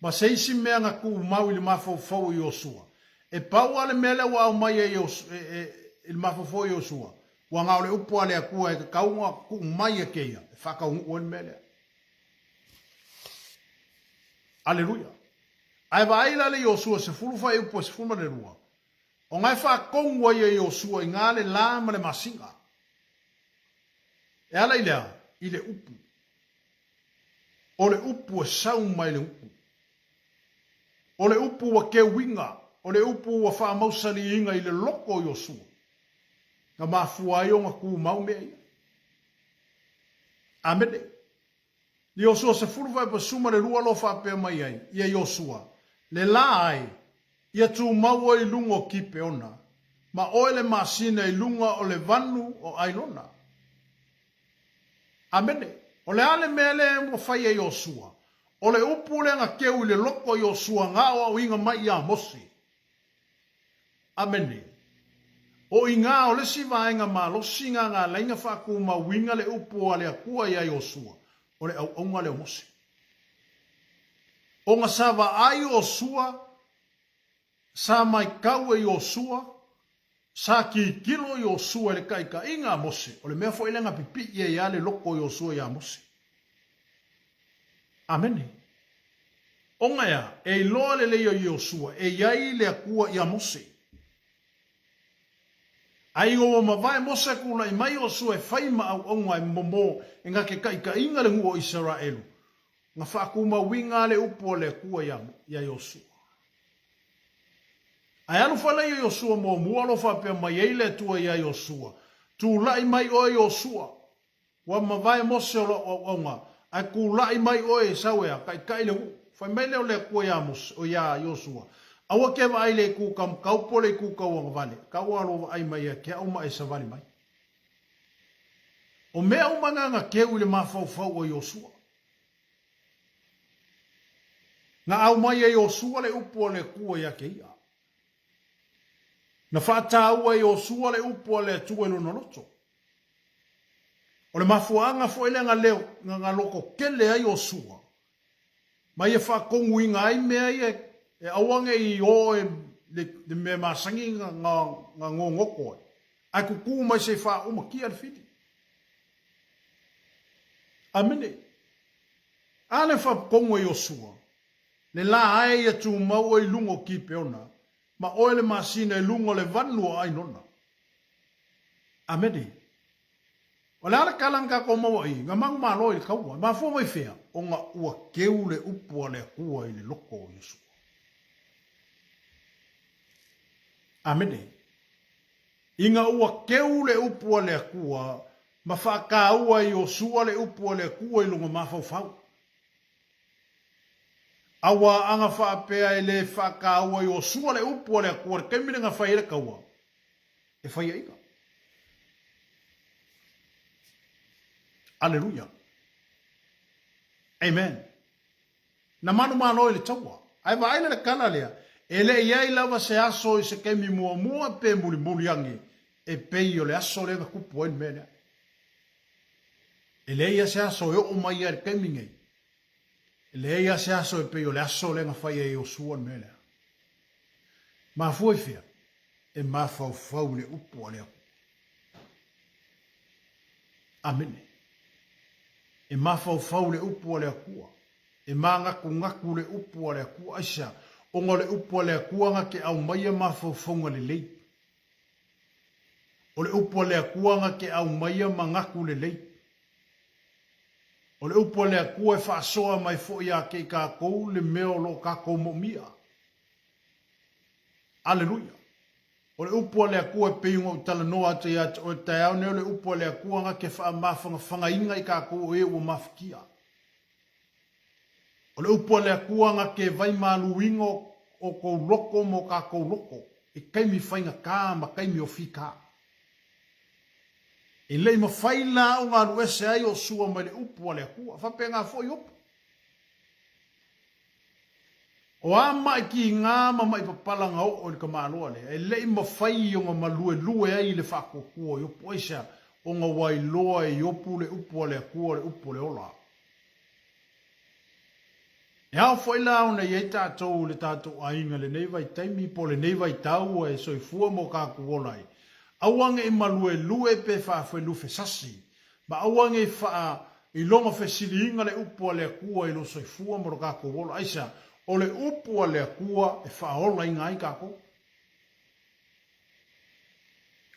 Ma seisi mea nga ku mau ili mawhauwhau a Yosua. E pau ale mele wa au mai ili mawhauwhau a Yosua. Wa ngau le upu ale a kua e ka kaunga ku mai a keia. E whakaungu o mele. Aleluia. Ai wa aila le Yosua se fulufa e upu se fulma le rua. O ngai whakongu a Yosua i ngā le lama le masinga. E ala ilea, i le upu. O le upu e sau mai le upu. O le upu wa ke winga. O le upu wa wha mausali inga i le loko Yosua. Nga mafua i o nga ku mau mea ia. Amene. Ni Yosua se furu vai pa suma le rua lo wha pia mai ai. Ia Yosua. Le la ai. Ia tu mau i lunga o kipe ona. Ma oe le masina i lunga o le vanu o ailona. Amene. O le ale mele mo fai e Yosua. O le upu le nga keu i le loko Yosua ngā o inga mai ia mosi. Amene. O inga o le siva inga ma lo singa ngā lainga whaku ma winga le upu a le akua ia Yosua. O le au aunga le mosi. O nga sava ai Yosua. Sa mai kau e Yosua. Sa ki kilo Yosua le kaika inga mosi. O le mea fo ilenga pipi ia le loko Yosua ia mosi. Amene. O ngaya, e loa le leo Yosua, e iai le akua ia mosi. Ai o mawai mosa kula i mai Yosua e whaima au onga e momo e ngā ke kaika inga le ngua Israelu. Ngā whaakuma winga le upo le akua ia Yosua. Ai anu whala ia Yosua mo mualo whapea mai eile tua ia Yosua. Tu lai mai o Yosua. Wa mawai mosa o onga. Ai ku lai mai o e sawea kai le hu. Whai mai leo le akua ia mos o ia Yosua. Awa ke wa ai le ku kam kaupole ku kawanga vale. Kaua alo ai mai ke au mai sa vale mai. O mea umanga nga keu le mafau o Yosua. Nga au mai e Yosua le upo le kua ia ke ia. Na whata ua e Yosua le upo le tuelu noloto. O le mafuanga fo ele nga leo nga loko kele a Yosua. Mai e whakongu inga ai mea e awange i o le me masangi nga ngongoko. Ai kuku mai se wha umakia le fiti. Amene. Ale whakongu e Yosua. Le la ai e tu mau e lungo ki peona. Ma oele masina e lungo le vanu ai nona. Amene. O le ala kalanga ko mawa i, nga mangu malo i kaua, ma fo mai fea, o nga ua keu le upua le kua i le loko o Yosua. Amene. I nga ua keu le upua le kua, ma whaka ua i Yosua le upua le kua i lunga mafau. Awa anga whaapea e le whaka ua i Yosua le upua le kua, kemine nga whaere kaua. E whaia ika. Aleluia. Amen. Na manu mano le taua. Ai wa aile kala lea. Ele iai lava se aso i se kemi mua pe muli angi. e pei o le aso le kupu en mele. E le ia se aso e o mai ar kemingei. E le ia se aso e pei o le aso le ngafai e o suan mele. Ma foi fia. E ma fau le upu o le aku. Amene. E ma fau le upu o le akua. E ma ngaku le upu o le akua. Aisha, onga le upu o le akua nga ke au maia ma faufunga le lei. O le upu o le akua nga ke au maia ma ngaku le lei. O le upu o le akua e whaasoa mai fo ia ke ka kou le meo lo ka kou mo mia. Aleluia. O le upu o le akua e peingo tala noa te atu o te au neo le upu o le akua nga ke wha mawhanga inga i ka kou e ua mawhikia. O le upu o le akua nga ke vai maluingo o kou loko mo ka kou loko. E kaimi whainga kā ma kaimi o whika. E lei ma whaila o ngā ruese ai o sua mai le upu o le akua. Whape ngā fo i upu. O ama i ki ngā mama i papalanga o le kamaloa le. E lei ma whai o ngā malue ai le whakokua i upu. Oisa o ngā wailoa i upu le upu o le akua le upu le ola. E hao whaila au nei e tātou le tātou ainga le neiva i taimi po le neiva i tau e soifua mo kā kuolai. Awange i malue pe whawhai lufe sasi. Ma awange i longa whesiri inga le upu le akua i lo soifua mo kā kuola. Aisa, o le upu le akua e whaola inga i kako.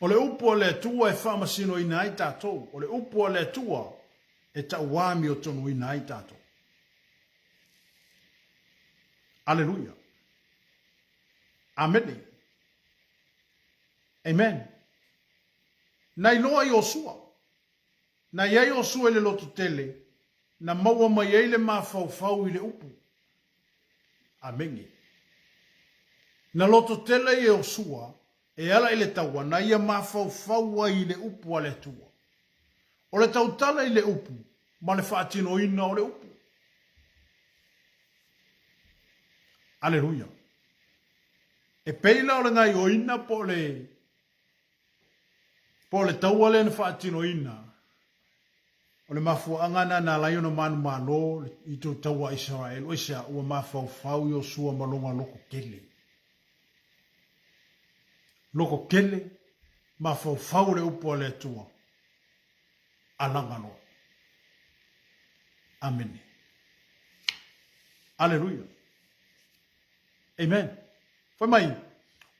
O le upu le atua e whamasino ina i tātou. O le upu le atua e tauami o tonu ina i tātou. Aleluia. Amen. Amen. Nai loa i osua. Nai ai osua i le lotu tele. Na maua mai ai le mawhau i le upu. Amengi. Na lotu tele i osua. E ala i le taua. Na ia mawhau i le upu a le tua. O le tautala i le upu. Ma le whaatino ina o le upu. Aleluia. E peila o le ngai o ina po le taua le na whaatino ina. O le mafua angana na laio na manu malo i tu taua Israel. O isa ua mafau i o sua malonga loko kele. Loko kele mafau le upo le tua. Alangano. Amen. Aleluia. Amen. Foi mai.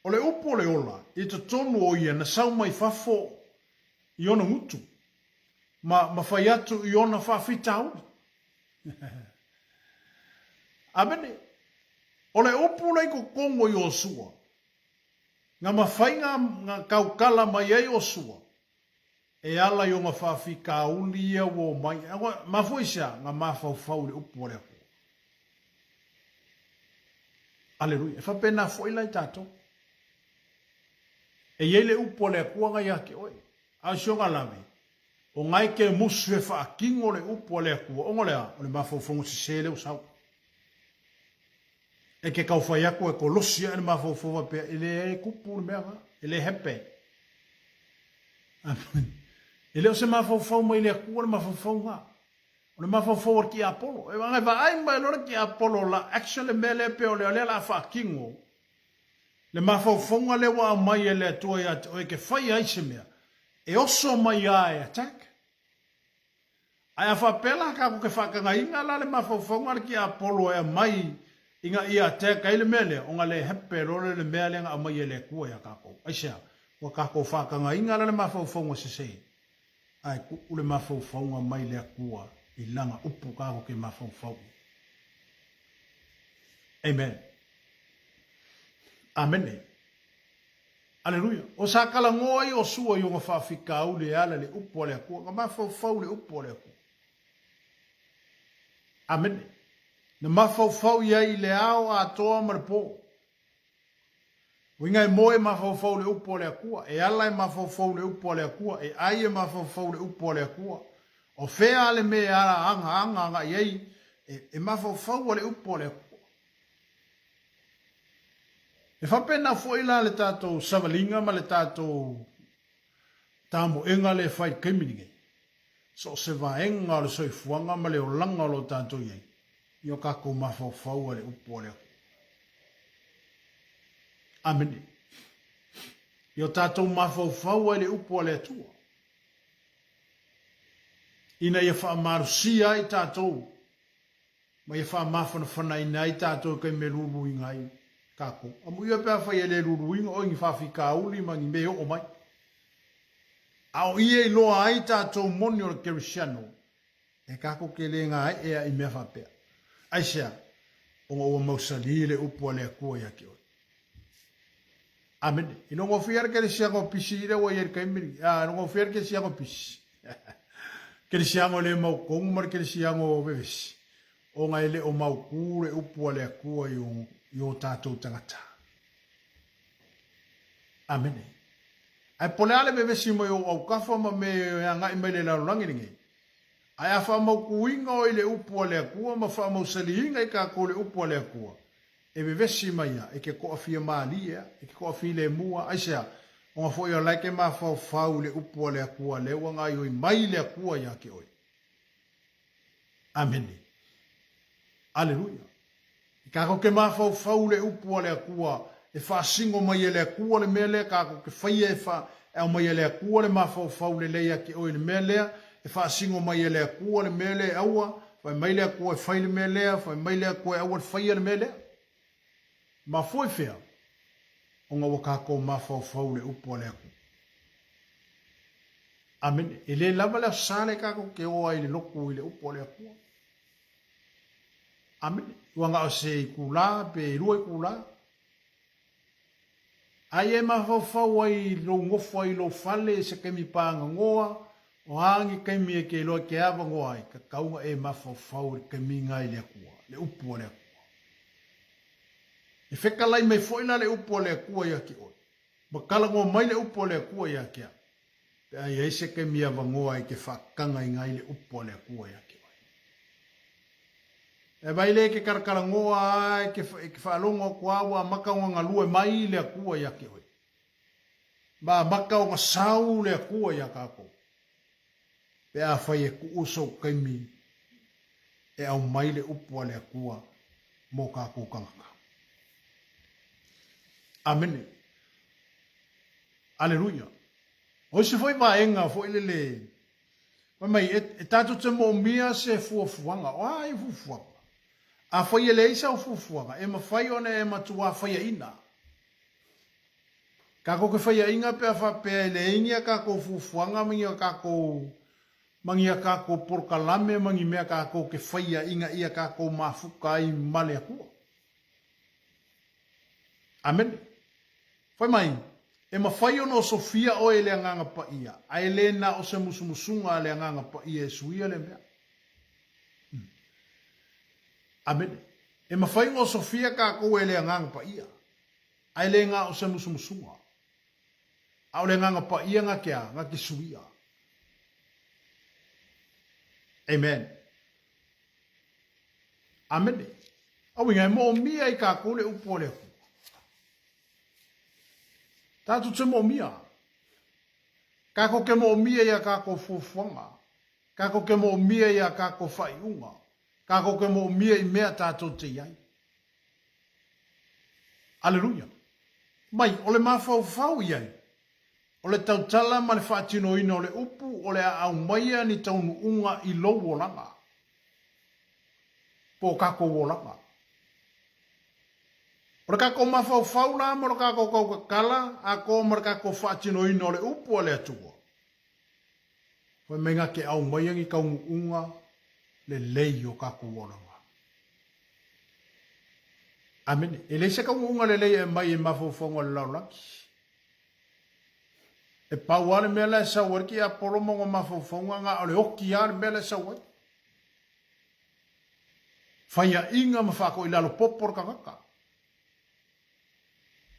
O le upo le ola, i te tonu o ia na sau mai fafo i ona mutu. Ma fai atu i ona whawhita au. Amene. O le upo le ko kongo i o sua. Nga mawhainga nga kaukala mai ei o sua. E ala i o nga whawhika uli ia o mai. Ma fuisa nga mawhau le upo le ako. Aleluia. E whapena foila i tātou. E iele upo le akua ngai ake oi. A shonga lame. O ngai ke musu e whaakingo le upo le akua. Ongo lea, o le mawhaufongo si sele o sau. E ke kauwhai aku e kolosia e le mawhaufonga pia. E le e kupu le mea. E le hepe. E le o se mawhaufonga mai le akua le mawhaufonga. O le mawhaufonga ki Apollo. E wangai wa ai mai lora ki Apollo la action le mele pe o le la whaakingo. Le mawhaufonga le wa mai e le atua i atu. O e ke whai aise mea. E oso mai a e attack. Ai a whapela ka ko ke whakanga inga la le mawhaufonga le ki Apollo e mai inga i attack ai le mele. O nga le hepe role le mea le nga mai e le kua i a kako. Aisea, wa kako whakanga inga la le mawhaufonga se se. Ai ku le mawhaufonga mai le kua i langa upu kako ke mawhaufonga. Amen. Amen. Aleluia. O sa kala ngoi o sua i o ngā whawhika au le ala le upo le akua. Ngā mawhau le upo le akua. Amen. Na mawhau iai le ao a toa marpo. Winga e moe mawhau le upo le akua. E ala e mawhau le upo le akua. E ai e mawhau le upo le akua. O whea le me ara anga iai. E mawhau le upo le akua. E whapena fo ila le tātou savalinga ma le tātou Tamo enga le fai kemininge. So se vaenga le soifuanga ma le o langa lo tanto iei. Io kako mafau le upo le. Amene. Io tatou mafau le upo le tua. Ina ia wha marusia i tatou. Ma ia wha mafana whanaina i tatou kai me lulu i ngai. Kako. Amu ia pia whai ele lulu inga o ingi whawhika uli mangi me o mai. Ao ia i loa ai tatou moni o le kerisiano. E kako ke le ngā ea i mea whapea. Aisea, o ngā ua mausali le upo le akua ia ki oi. Amen. Ino ngā whiara kerisiango pisi i rewa ieri kaimiri. Ino ngā whiara kerisiango pisi. Kerisiango le mau kongu mara kerisiango vevesi. O ngā ele o mau kure upo le akua i o tatou tangata. Amen. Ai pole ale me vesi mo yo au kafa ma me nga i le la langi ngi. Ai afa mo kuinga o ile upo le akua ma fa mo saliinga i ka ko le upo le akua. E me vesi mai e ke ko afia malia, e ke ko afia le mua aisa. O nga fo yo like ma fa fa le upo le akua le wa nga yo i mai le akua ya ke oi. Amen. Alleluia. Ka ko ke ma fa fa le upo le akua e fa singo mai le akua le mele ka ko ke fai e fa e mai le akua le mafau fau le leia ki o le mele e fa singo mai le akua le mele aua fa mai le akua fai le mele fa mai le akua aua fai le mele ma foi fea o nga waka ko mafau fau le upo le aku amen ele lava le sale ka ko ke o ai le loku le upo le akua amen wanga o se kula pe rua kula ai e mawhawhau ai lo ngofo ai lo fale se kemi pānga ngoa o hangi kemi e ke loa ke awa ngoa ai ka kaunga e mawhawhau e kemi ngai le akua, le upo le akua. E whekalai mai foina le upo le akua ia ki oi. Ma kalangoa mai le upo le akua ia ki a. Pe ai e se kemi awa ngoa ai ke whakanga i ngai le upo le akua ia ki oi. E vai le ke karakara ngoa ai ke whaalonga kua awa maka o ngā lua mai le akua ia ke oi. Ma maka o ngā sau le akua ia kako. Pe a whai e ku uso kaimi e au mai le upua le akua mō kako kangaka. Amene. Aleluia. O se foi vaenga foi le. Mai e tatu te mo mia se fuafuanga. Ai fuafuanga. A foi ele isa o fuafuanga. E ma fai ona e matua fai ina. Kako ke fai inga pe a fa pe le inga kako fuafuanga minga kako mangia kako porkalame mangi mea kako ke fai inga ia kako mafuka i male akua. Amen. Foi mai. E mawhai ono Sofia o e le anganga pa ia. A ele na o se musumusunga le anganga pa ia e suia le mea. Amen. E mawhai ono Sofia ka ko e le anganga pa ia. A ele nga o se musumusunga. A o le anganga pa ia nga kia, nga ki suia. Amen. Amen. Au inga e mo mia i ka ko le upo le ku. Tatu te mo mia. Kako ke mo mia ia kako fufuanga. Kako ke mo mia ia kako whaiunga. Kako ke mo mia i mea tatu te iai. Aleluia. Mai, ole mawhau iai. Ole tautala ma le whaatino ina ole upu ole au maia ni taunu unga i lau o langa. Po kako o langa. Ora kako mawhau la, mora kako kau kala, a ko mora kako whaatino ina ole upu ole atua. Koe menga ke au maiangi kau unga le lei o kako o langa. Amen. E le se kau unga le lei e mai e mawhau le laulaki. E pau ale mea le sa warki a poromo ngā mawhauwhaunga ngā ole oki ale mea le sa warki. Whaia inga ma whako i lalo popor kakaka.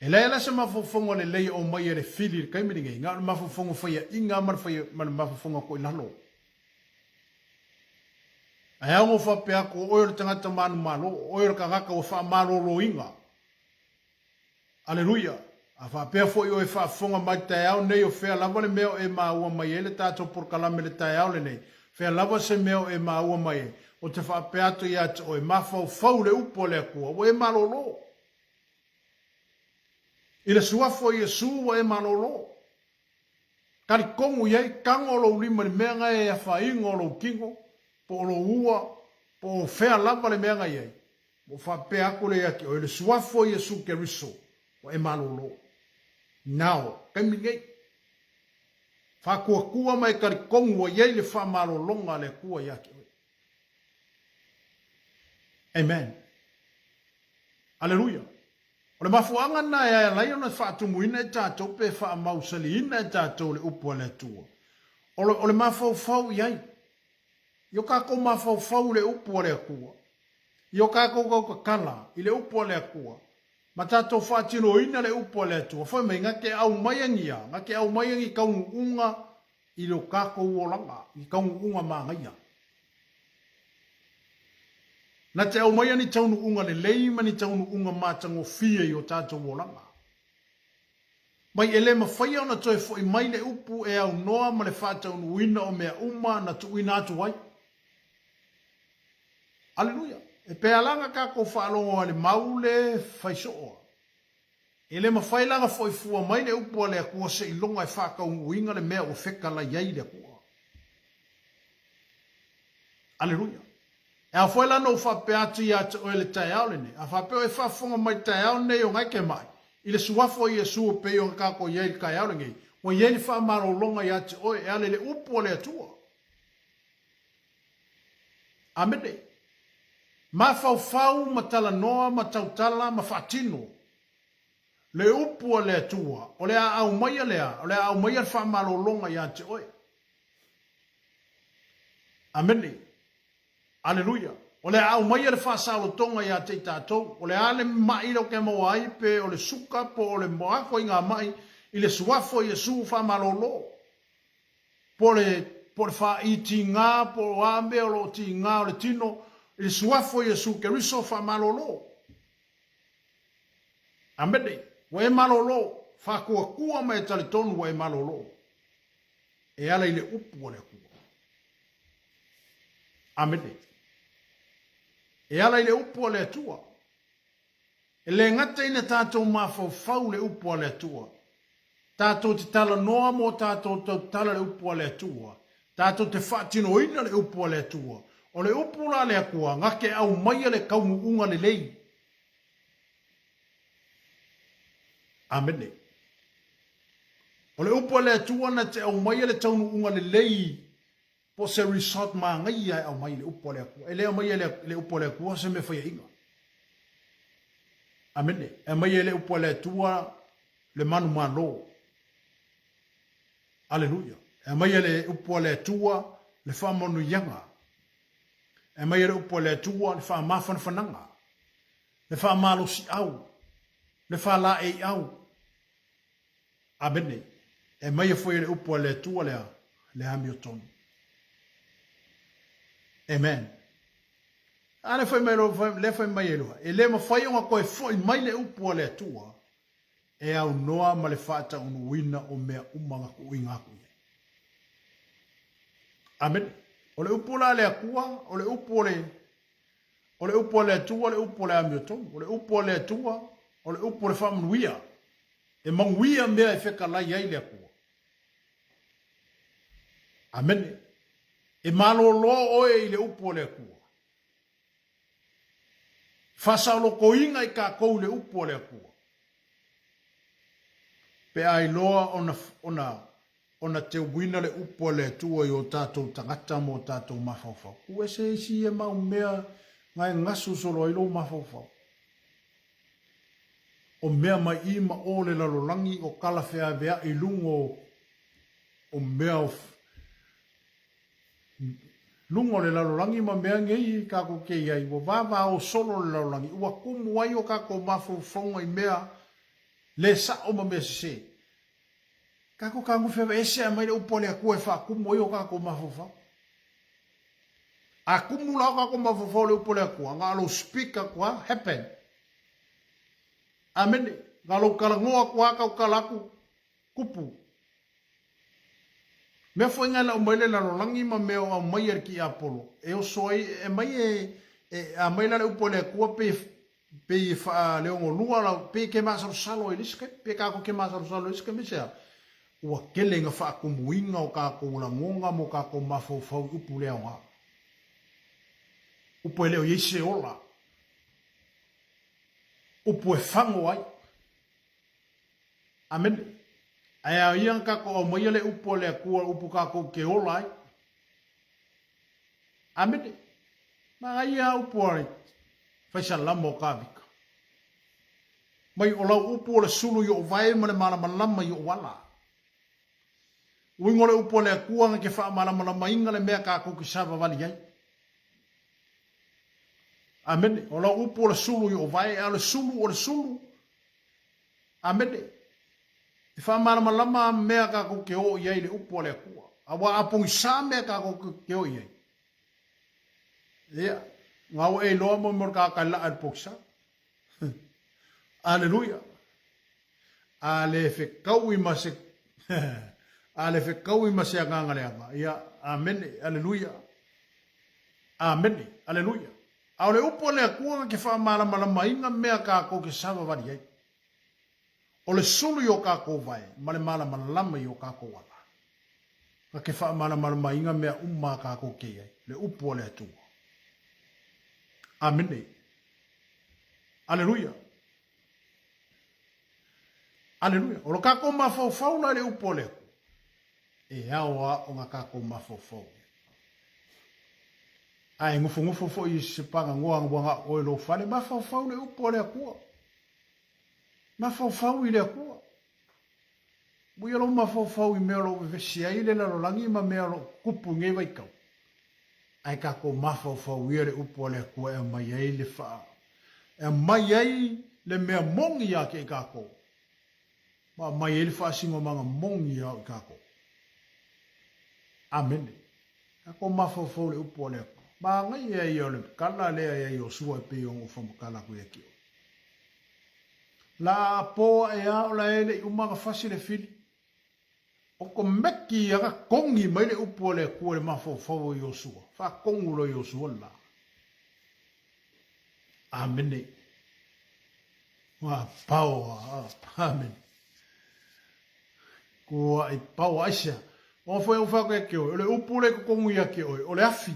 E le se mawhauwhaunga le lei o mai e le whiri kaimiringi. Ngā ole mawhauwhaunga whaia inga ma le mawhauwhaunga ko i lalo. A ea ngō whapea ko oiro tangata manu malo, oiro kakaka o wha malo lo inga. Aleluia. A whapea fo i o e whaafonga mai tai au nei o whea lava le meo e maua mai e le tātou por kalame le tai au le nei. Whea lava se meo e maua mai e. O te whapea atu i atu o e mawhau whau le upo le akua. O e malolo. I le suafo i e suwa e malolo. Kari kongu iei kangolo ulima le meanga e a whaingo lo kingo. Po lo ua. Po whea lava le meanga iei. O whapea aku le aki o e le suafo i e su ke riso. O e malolo. Nao, kaimi ngei. Whakua kua mai kari kongu o iei le whamalo longa le kua iaki. Amen. Alleluia. O le mafuanga na e lai ona whaatumu ina e tātou pe wha mausali ina e tātou le upua le tua. O le mafau fau iai. Io kako mafau fau le upua le kua. Io kako kau kakala i le upua le kua. Ma tātou whaatino ina le upo le atua. Whai mai ngake au maiangia. Ngake au maiangi kaungu unga i leo kako uolanga. I kaungu unga maangaia. Na te au maiani taunu unga le leima ni taunu unga mātango fia i o tātou uolanga. Mai ele ma whai au na toi fo i mai le upu e au noa ma le whaataunu uina o mea uma na tu uina atu wai. Alleluia. E pe alanga ka ko whaalongo ale maule whaisoa. E le mawhailanga foi fua mai le upua le akua se ilonga e whakau uinga le mea o wheka la iei le akua. Alleluia. E a whaila no whapeatu i ata oe le tai au le ne. A whapeo e whafonga mai tai au ne o ngai ke mai. I le suafo i e sua pe o ka ko iei le kai au le ngai. O iei le whamaro longa i ata oe e ale le upua le atua. Amene. Ma fau ma tala noa ma tautala ma fatino. Le upua le atua. O le a au maia lea. O le a au maia wha malolonga i ate oe. Amene. Alleluia. O le a au maia le wha salotonga i ate i tātou. O le a le mai lo ke moa ai pe o le suka po o le moako i ngā mai. I le suafo i e su wha malolo. Po le wha iti ngā, po o ame o lo ti ngā o le tino. Il suafo i su ke riso fa malolo. Amene, wa e malolo, fa kua mai tali tonu wa e malolo. E ala i le upu le kua. Amene. E ala i le upu le atua. E le ngata ina tātou mafau fau le upu le atua. Tātou te tala noa mo tātou tala le upu le atua. Tātou te whaatino ina le upu le atua. O le upula le akua, ngake au maia le kaumu unga le lei. Amene. O le upula le atua na te au maia le taunu unga le lei. Po se resort maa ngai ai au maia le upula le akua. E le au maia le upula le akua se me whaia inga. Amene. E maia le upula le atua le manu malo. Alleluia. E maia le upula le atua le whamonu yanga. E mai re upo le atua, le wha mawhanawhananga. Le wha malo si au. Le wha la e au. Amene. E mai e foi le upo le atua le Hamilton. Amen. Ane foi mai le foi mai eloha. E le mawhai onga koe foi mai le upo le atua. E au noa ma le whaata unu wina o mea umanga ku ingaku. Amen. O le upula le akua, o le upu le atua, o le upu le Hamilton, o le upu le atua, o le upu le whamanuia. E manguia mea e wheka lai ai le akua. Amene. E malo loa oe i le upu le akua. Whasaulo ko inga i ka kou le upu le akua. Pe ai loa ona te wina le upo le tua i o tātou tangata mo tātou mawhawhau. Ue se isi e mau mea ngai ngasu solo i lo mawhawhau. O mea mai ima o le lalolangi o kalawhea vea i lungo o mea lungo le lalolangi ma mea ngei kako ke iai. Wa vava o solo le lalolangi. Ua kumu ai o kako mawhawhau i mea le sa o ma mea se. Kako kangu fewa ese a mai le upo le akua e wha kumu o kako mawhawhau. A kumu lau kako mawhawhau le upo le akua. Ngā alo speaker kua happen. Amene. Galo kala ngoa kwa ka kalaku kupu. Me foi ngala umaile la rolangi ma me o mai ki Apollo. E o soi e mai a mai la upole kua pe fa le o lua la pe ke ma salo iliske pe ka ko ke ma salo iliske me sea. Ua kele nga fa ko muinga o ka ko la ngonga mo ka ko mafo fa upule o. Upole o yese ola. Upu e fango ai. Amen. Aya iang ka ko mo yele upu le kua upu ka ko ke olai. Amen. Ma ia upu ai. Faisa lamo ka vika. Mai ola upu le sulu yo vai mo le mala malama yo wala. Wingo le upu le kua ke fa mala malama inga le mea ka ko ki sava vali ai. Amen. Ola upu le sulu yo vai ale sulu o le sulu. Amen. I wha malama mea ka ko ke o iei le upo le kua. Awa apongi sa mea ka ko ke o iei. Ia, ngau e loa mo mor ka ka laa poksa. Aleluia. Ale fe kaui ma se ale fe kaui ma se nganga le anga. Ia, amen. Aleluia. Amen. Aleluia. Au le upo le kua ke wha malama inga mea ka ko ke sava vari iei. O le sulu yo ka ko vai, ma le malama yo ka ko wala. Ka ke wha malama inga mea umma ka ko ke ai, le upu o le atua. Amene. Aleluia. Aleluia. O lo ka ko mafau na le upu o le. E awa o nga ka ko mafau. Ai ngufu fo i se panga ngoa o lo fale mafau le upu o le akua. Mafau i le akua. Mui alo mafau i mea lo vesi ai le lalo langi ma mea lo kupu nge vai kau. Ai ka ko mafau i le upu o le akua e mai ai le faa. E mai ai le mea mongi a ke ka ko. Ma mai ai le faa singo manga mongi a ka ko. Amen. Ka ko mafau le upu o le akua. Ma ngai ai o le kala le ai o sua e pe o ngofamu kala ku e kio. La po e a o la ele i umaga fasi le fili. O ko meki aga kongi mai le upu le kua le mafofo i Yosua. Fa kongu lo Yosua la. Amene. Wa pao. Amen. Kua i pao aisha. O foi o fa ke o le upu le kongu ia ke o le afi.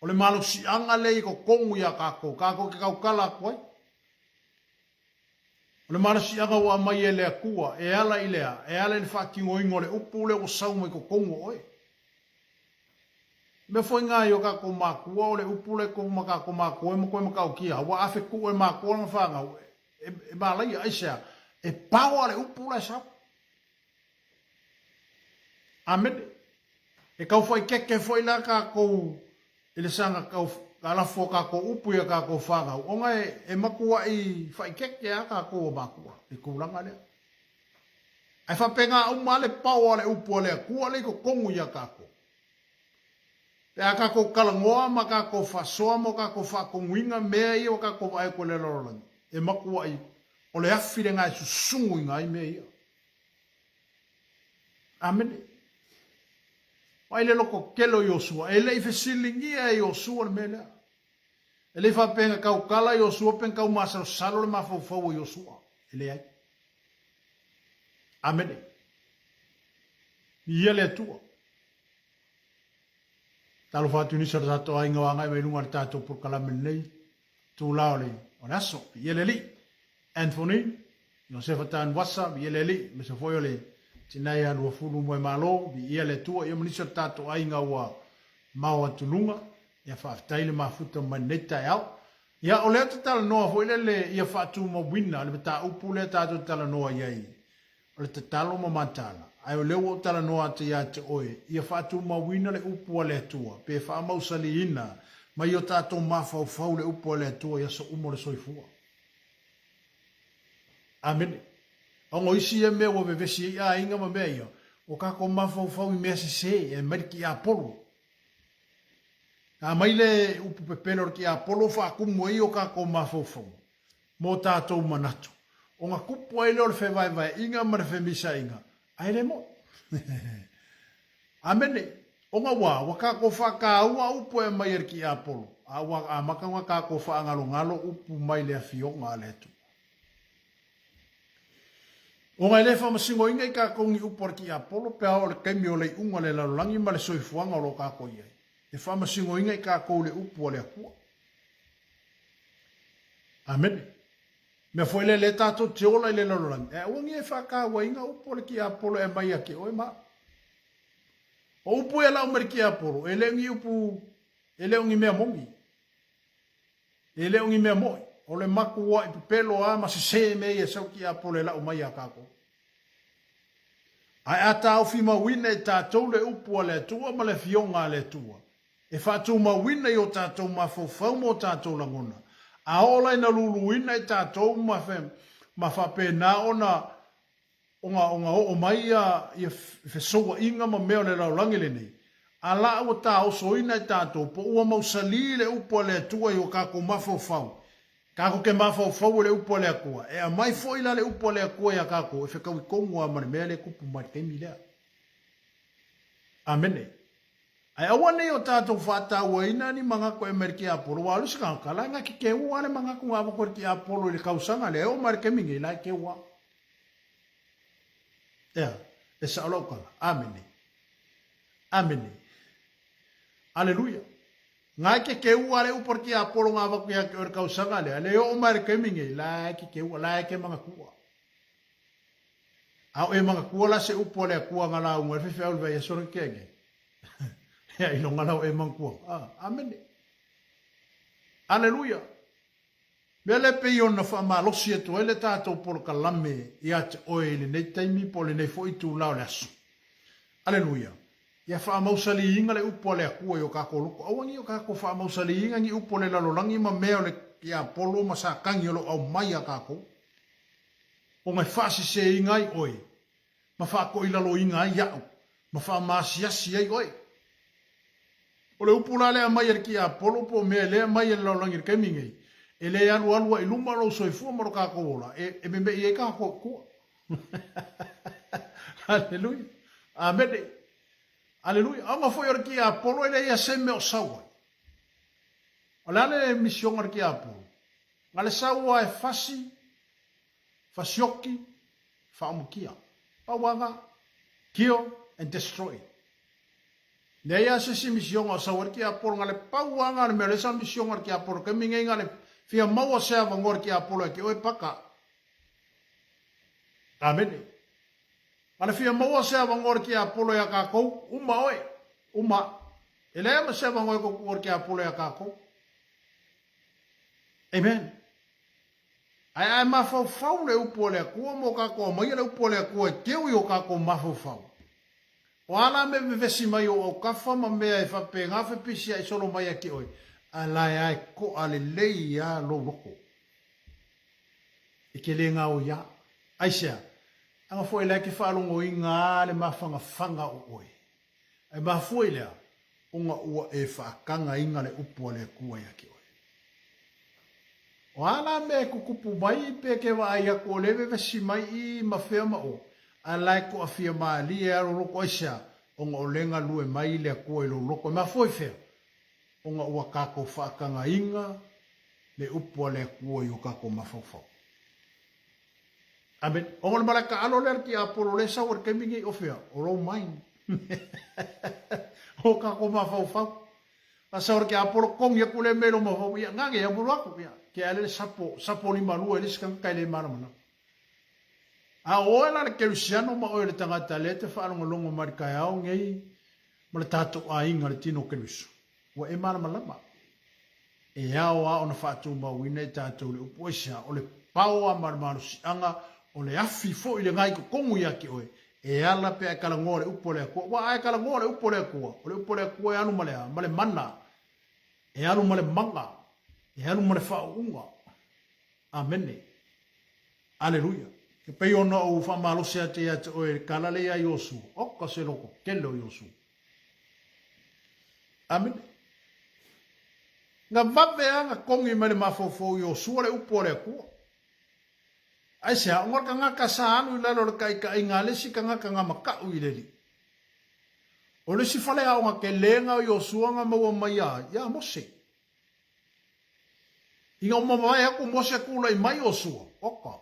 O le malo si anga le ko kongu ia kako ke kaukala koi. O le marasi aga wa mai e le akua, e ala i lea, e ala i le whaakingo ingo le upu le o sau mai ko kongo oe. Me foi ngā i o ka ko makua o le upu le ko maka ko makua e mo koe makau kia, wa afe ku e makua nga whanga e malai aisea, e paua le upu le sau. Amen. E kau foi keke foi la ka ko, e le sanga kau alafo ka ko upu ya ka ko whanga. O ngai e makua i whaikeke a ka ko makua. I kulanga lea. Ai whapenga uma le pau ale upu ale kua le ko kongu ya ka ko. Te a ka ko kalangoa ma ka ko whasoa mo ka ko whakonguinga mea i o ka ko vai ko le lorolangi. E makua i o le awhire ngai susungu i ngai mea i. Amen. Ai le loko kelo Yosua, e le i fesilingia e Yosua le mele. E le fa penga kau kala Yosua penga kau masalo salo le mafau Yosua. E le ai. Amen. Ia le atua. Talo fatu ni sa tato ai ngawanga i wairunga le tato por kalame nei. Tu lao le. O naso, ia le li. Anthony, Josefa tan wasa, ia le li. Mesa foio le. Tinai anu fulu mo malo bi ia le tua ia manisa tato ai nga wa mau tulunga ia fa taile mafuta maneta au ia o le tala no fo le ia fa tu mo wina le ta upu le tato tala no ai o le talo mo matala ai o le o tala no ate ia te oe ia fa tu mo wina le upu le tua pe fa mau salina mai o tato mafa fa le upu le tua ia so umo le soifua. Amen. Ongo isi e mea wa vevesi e a inga ma mea ia. O ka ko mafau i mea se e mariki a polo. A maile upu pepelo ki a polo wha akumu e o ka ko mafau. Mo tātou manatu. o ngā kupu ai leo le whewai inga ma le whemisa inga. Ai le mo. Amene, o ngā wā ka ko whaka ua upu e mai ki Apolo. A makanga ka ko wha ngalo upu mai le afio ngā le tu. O ngai le whamasingo inga I ka kongi upu ki Apolo, pe hao le kaimi o le unga le lalulangi ma le soifuanga o lo ka ko iai. E whamasingo inga I ka kou le upu o le akua. Amen. Me foi le tato te ola I le lalulangi. E wangi e whaka ua inga upu le ki Apolo e mai ake oi ma. O upu e lau mari ki Apolo, e leungi upu, e leungi mea mongi. E leungi mea moi. O le maku wa I pelo a ma se mei e sau ki Apolo e lau mai a kako. Ai a tau fi ma wina e tātou le upu a le tua ma le fionga le tua. E whātou ma wina I o tātou ma fau mo tātou langona. A ola ina lulu wina e tātou ma whape na o mai I whesoa inga ma mea le lau langi le nei. A la o tā o soina e tātou po ua mausali le upu a le tua I o kako ma fau. Kako ke mafau le upo le akua. E a mai foi la le upo le akua ya kako. E whekau I kongu a mare mea le kupu mai teimi lea. Amene. Ai awane o tātou whata ua ina ni mangako e mare ki Apolo. Wa alusi kankala nga ki ke ua le mangako ngā wako ki Apolo le kausanga le. O mare ke mingi la ke ua. Ea. E sa olau kala. Amene. Amene. Aleluia. Ngai ke ua le upor ki Apolo ngā waku ia ke ore kausanga le. Le o mare ke mingi, la ke ua, la ke mga kua. Au e mga kua la se upo le kua ngā lau ngā whiwhi aulu vai e soro kenge. Ia ino ngā lau e mga kua. Amen. Aleluia. Mea le pe iona wha malosi e tu ele tātou polo ka lame I ate oe le nei taimi po le nei fo I tu lau le asu. Aleluia. Ia wha mausali inga le upo le akua I o kako loko. Awangi o kako wha mausali inga ngi upo le lalolangi ma mea le kia polo ma sa kangi olo au mai a kako. O ngai whaasi se inga I oe. Ma wha ko I lalo inga I au. Ma wha maasiasi ai oe. O le upo la lea mai a kia polo po mea lea mai a le lalolangi ke mingei. E le alu alua I luma lo soifua maro kako ola. E me I e kako kua. Hallelujah. Amen. Aleluia. Anga foi or ki Apolo ele ia seme o saua. O le mission or ki Apolo. Ngale saua e fasioki, faamukia. Pawanga, kill and destroy. Le ia se mission o saua ki Apolo ngale pawanga le mele sa mission or ki Apolo ke mingi ngale fia maua sea vangor ki Apolo ki oi paka. Amen. Ana fia maua sea vangor ki Apolo ya kako uma oe uma ele ma sea vangor ko ki Apolo ya kako amen ai ma fau le upo le ko mo kako mai le upo le ko ke u kako ma fau o ala me vesi mai o kafa ma me e fa pe nga fa pisi ai solo mai ki oe ala ai ko ale le ya lo loko e ke le nga o ya aisha anga foi le ke whaalongo I ngā le mawhanga o oe. Ai mawhoi lea, unga ua e whaakanga inga le upua le kua ia ki oe. O ala me kukupu mai pe ke wa ai ako lewe vesi mai I mawhea ma o. A lai ko a fia maa li e aro loko aisha, unga o lenga lue mai le kua I lo loko. Mawhoi whea, unga ua kako whaakanga inga le upua le kua I o kako mawhau. Amen. O le malaka alo le ki Apolo le sa or ke mingi o fea. O lo main. O ka ko mafau. A sa or ki Apolo kong ya kule melo mafau. Ia ngange ya bulu aku. Ke ale sapo ni malu ele skan kai le mana mana. A o la le Cristiano ma o le tangata le te fa longo longo marika ya o ngei. Ma le tato a inga le tino Cristo. Wa e mana malama. E ya o a ona fa tu ma wina tato le upoisa o le pau a marmanu si anga o le afi fo I le ngai ko kongu ia ki oe. E ala pe ai kala ngore upo le akua. Wa ai kala ngore upo le akua. O le upo le akua e anu malea. Male mana. E anu male manga. E anu male whaunga. Amene. Aleluia. Ke pei ona o whamalosi ate ate oe kalale a Iosu. Oka se loko. Kelo Iosu. Amene. Nga vave anga kongi male mafofo Iosu o le upo le akua. ai se ngor ka ngaka sa anu la lo kai ka ingale si ka ngaka ngamaka uileli o le si fale au nga ke lenga yo suanga mo mai ya mose inga mo mai aku mose kula i mai o sua oka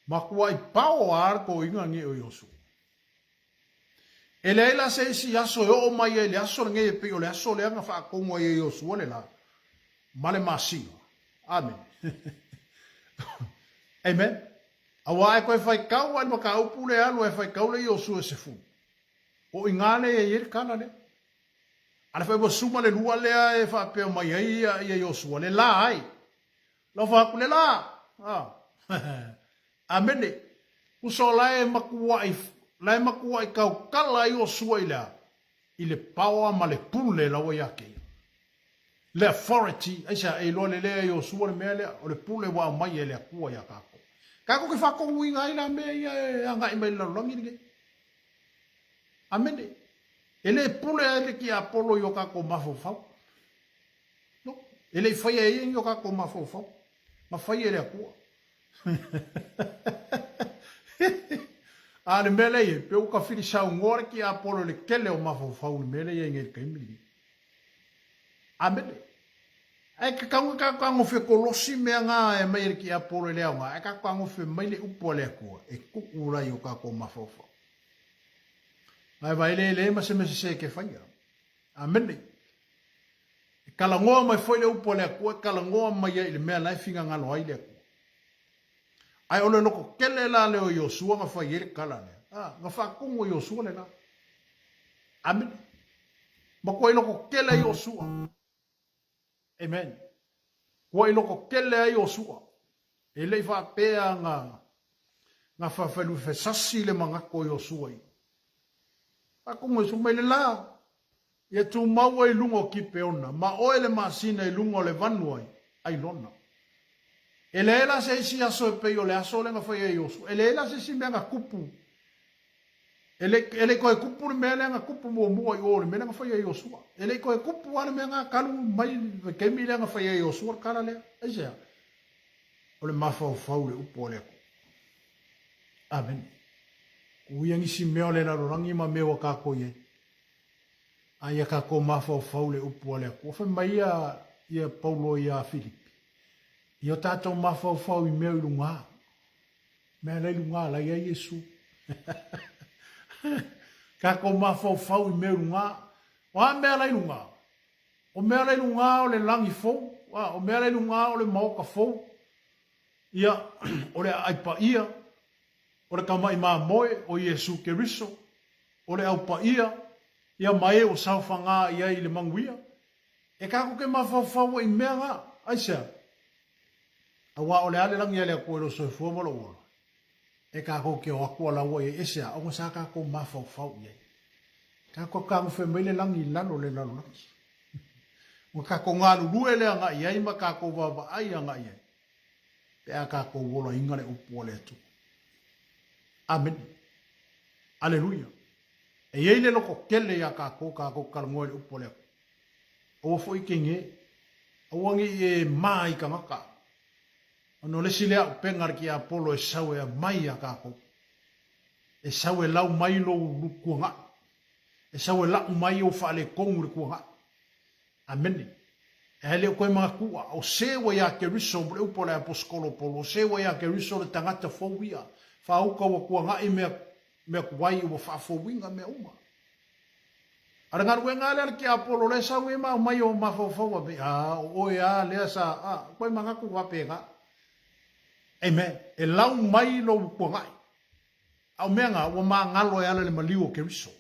makua i pao ar ko inga nge o yo su ele la se si aso o mai ele aso nge pe o le aso le nga fa ko mo yo su le la male masi amen amen awa e koe fai kau ai maka upu le alu e fai kau le yo su se fu o ingale e yer kana le ala fai bo suma le lua le e fa pe mai ai ia yo su le la ai lo fa ku le la amen ku so la e makua i kau kala yo su ile power ma le pule la o yake le authority aisa e lo le yo su le mele o le pule wa mai le ku ya ka kako ke fa ko winga ina me ya nga email la longi ni amene ele pule ele ki apolo yo ka ko mafo fa no ele foi aí yo ka ko mafo fa ma foi ele ku ale mele ye pe o ka fili sa ngor ki apolo le kele o mafo fa le mele ye ngel ka imili amene ai ka kango fe kolosi me nga e mai ki apolo le nga ai ka kango fe mai le upo le ku e kukula yo ka ko mafofo ai vai le ma se ke fai amen kala ngoa mai foi le upo le ku kala ngoa mai le me lai finga nga lo ai le ku ai ole no ko kele la le yo suwa nga fai ele kala le nga fa kungo yo suwa le la amen ma ko no ko kele yo suwa amen. Kwa iloko kele ai o sua. E lei wha pēa ngā whawhalu whesasi le mga ko i o sua i. Ako mo su mai le la. Ia tu maua i lungo ki peona. Ma oe le masina i lungo le vanua ai lona. E le ela se isi aso e peo le aso le nga whai i o sua. E le ela se isi mea ngā kupu. Ele koe kupu ni mea nga kupu mua i ore, mea nga whaia i o sua. Ele koe kupu ane mea nga kalu mai, kemi le nga whaia i o sua kara lea. Eisea. Ole mawhau whau le upo lea ko. Amen. Uiang isi mea le naro rangi ma mea wa kako ye. Aia kako mawhau whau le upo lea ko. Whai mai ia Paulo ia Filipi. Ia tātou mawhau whau i mea i lunga. Mea le lunga la ia Yesu. Kako mafau fau i meu nga wa mea lai lunga o mea lai lunga o le langi fau o mea lai lunga o le mauka fau ia o le aipa ia o le kamai maa moe o Yesu Keriso o le aupa ia mai o saufanga ia i le manguia e kako ke mafau fau i mea nga aisea awa o le ale langi ale a koe so fua molo ua e kako ke o akua la ua e esea o sa kako mafau fau ia kako kangu fe mele langi lalo le lalo langi o kako ngalu lue le anga ia ma kako vava ai anga ia pe a kako wola inga le upo le tu amen aleluia e ia le loko kele ia kako kalmoe le upo le o fo i kenge o wangi e mai ka maka ono le silea o pengar ki Apolo e sawe a mai a kako e sawe lau mai lo lukuanga e sawe lau mai o whaale kongu lukuanga amen e hele o koe mga kua o sewa ia ke riso le upo le aposkolo polo o sewa ia ke riso le tangata fowia whauka wa kuanga i mea kuwai o whaafowinga mea uma Arangar wenga le ki Apolo le sawe ma mai o mafofowa be o ia le sa koe mga kua pega amen. E lau mai lo kuangai. Au menga wa ma ngalo e ala le maliu ke riso.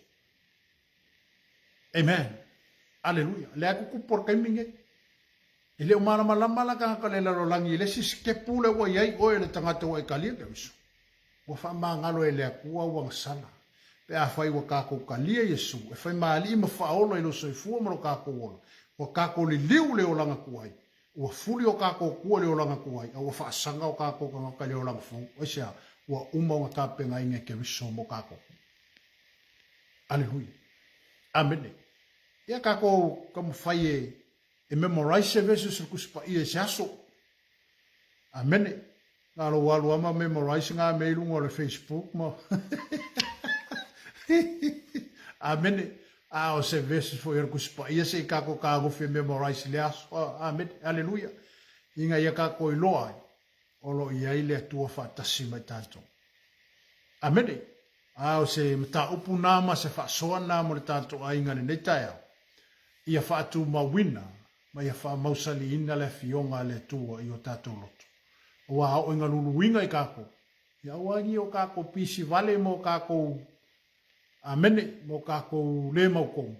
Amen. Aleluia. Le aku kupor kai minge. Ele o mana malama la ka le lo langi le si skepu le wa yai o le tangata wa kalia ke riso. Wa fa ma ngalo e le aku wa sala. Pe a fai wa ka ko kalia Yesu. E fai ma ali ma fa o lo so fu mo ka ko wo. Wa ka ko li liu le o langa kuai. Ua fuli o kako kua leo langa kuai, a ua whaasanga o kako ka leo langa fu, oisea, ua uma o ka penga inge ke riso mo kako. Aleluia. Amene. Ia kako kamu whai e memorize verses o kuspa i e se aso. Amene. Ngalo walu ama memorize ngā meilu ngore Facebook mo. Amen. O se verses fo yerku spa. Ia se kako kago fe memorize le aso. Amen. Hallelujah. Inga ia kako iloa. Olo ia ile tua fatasi mai tātou. Amen. O se mta upu nama se fa soa nama le tātou a inga ne taia. Ia fa atu mawina. Ma ia fa mausali ina le fionga le tua i o tātou loto. Wa o inga lulu winga i kako. Ia wangi o kako pisi vale mo kako. Amene mo kako le mau kong.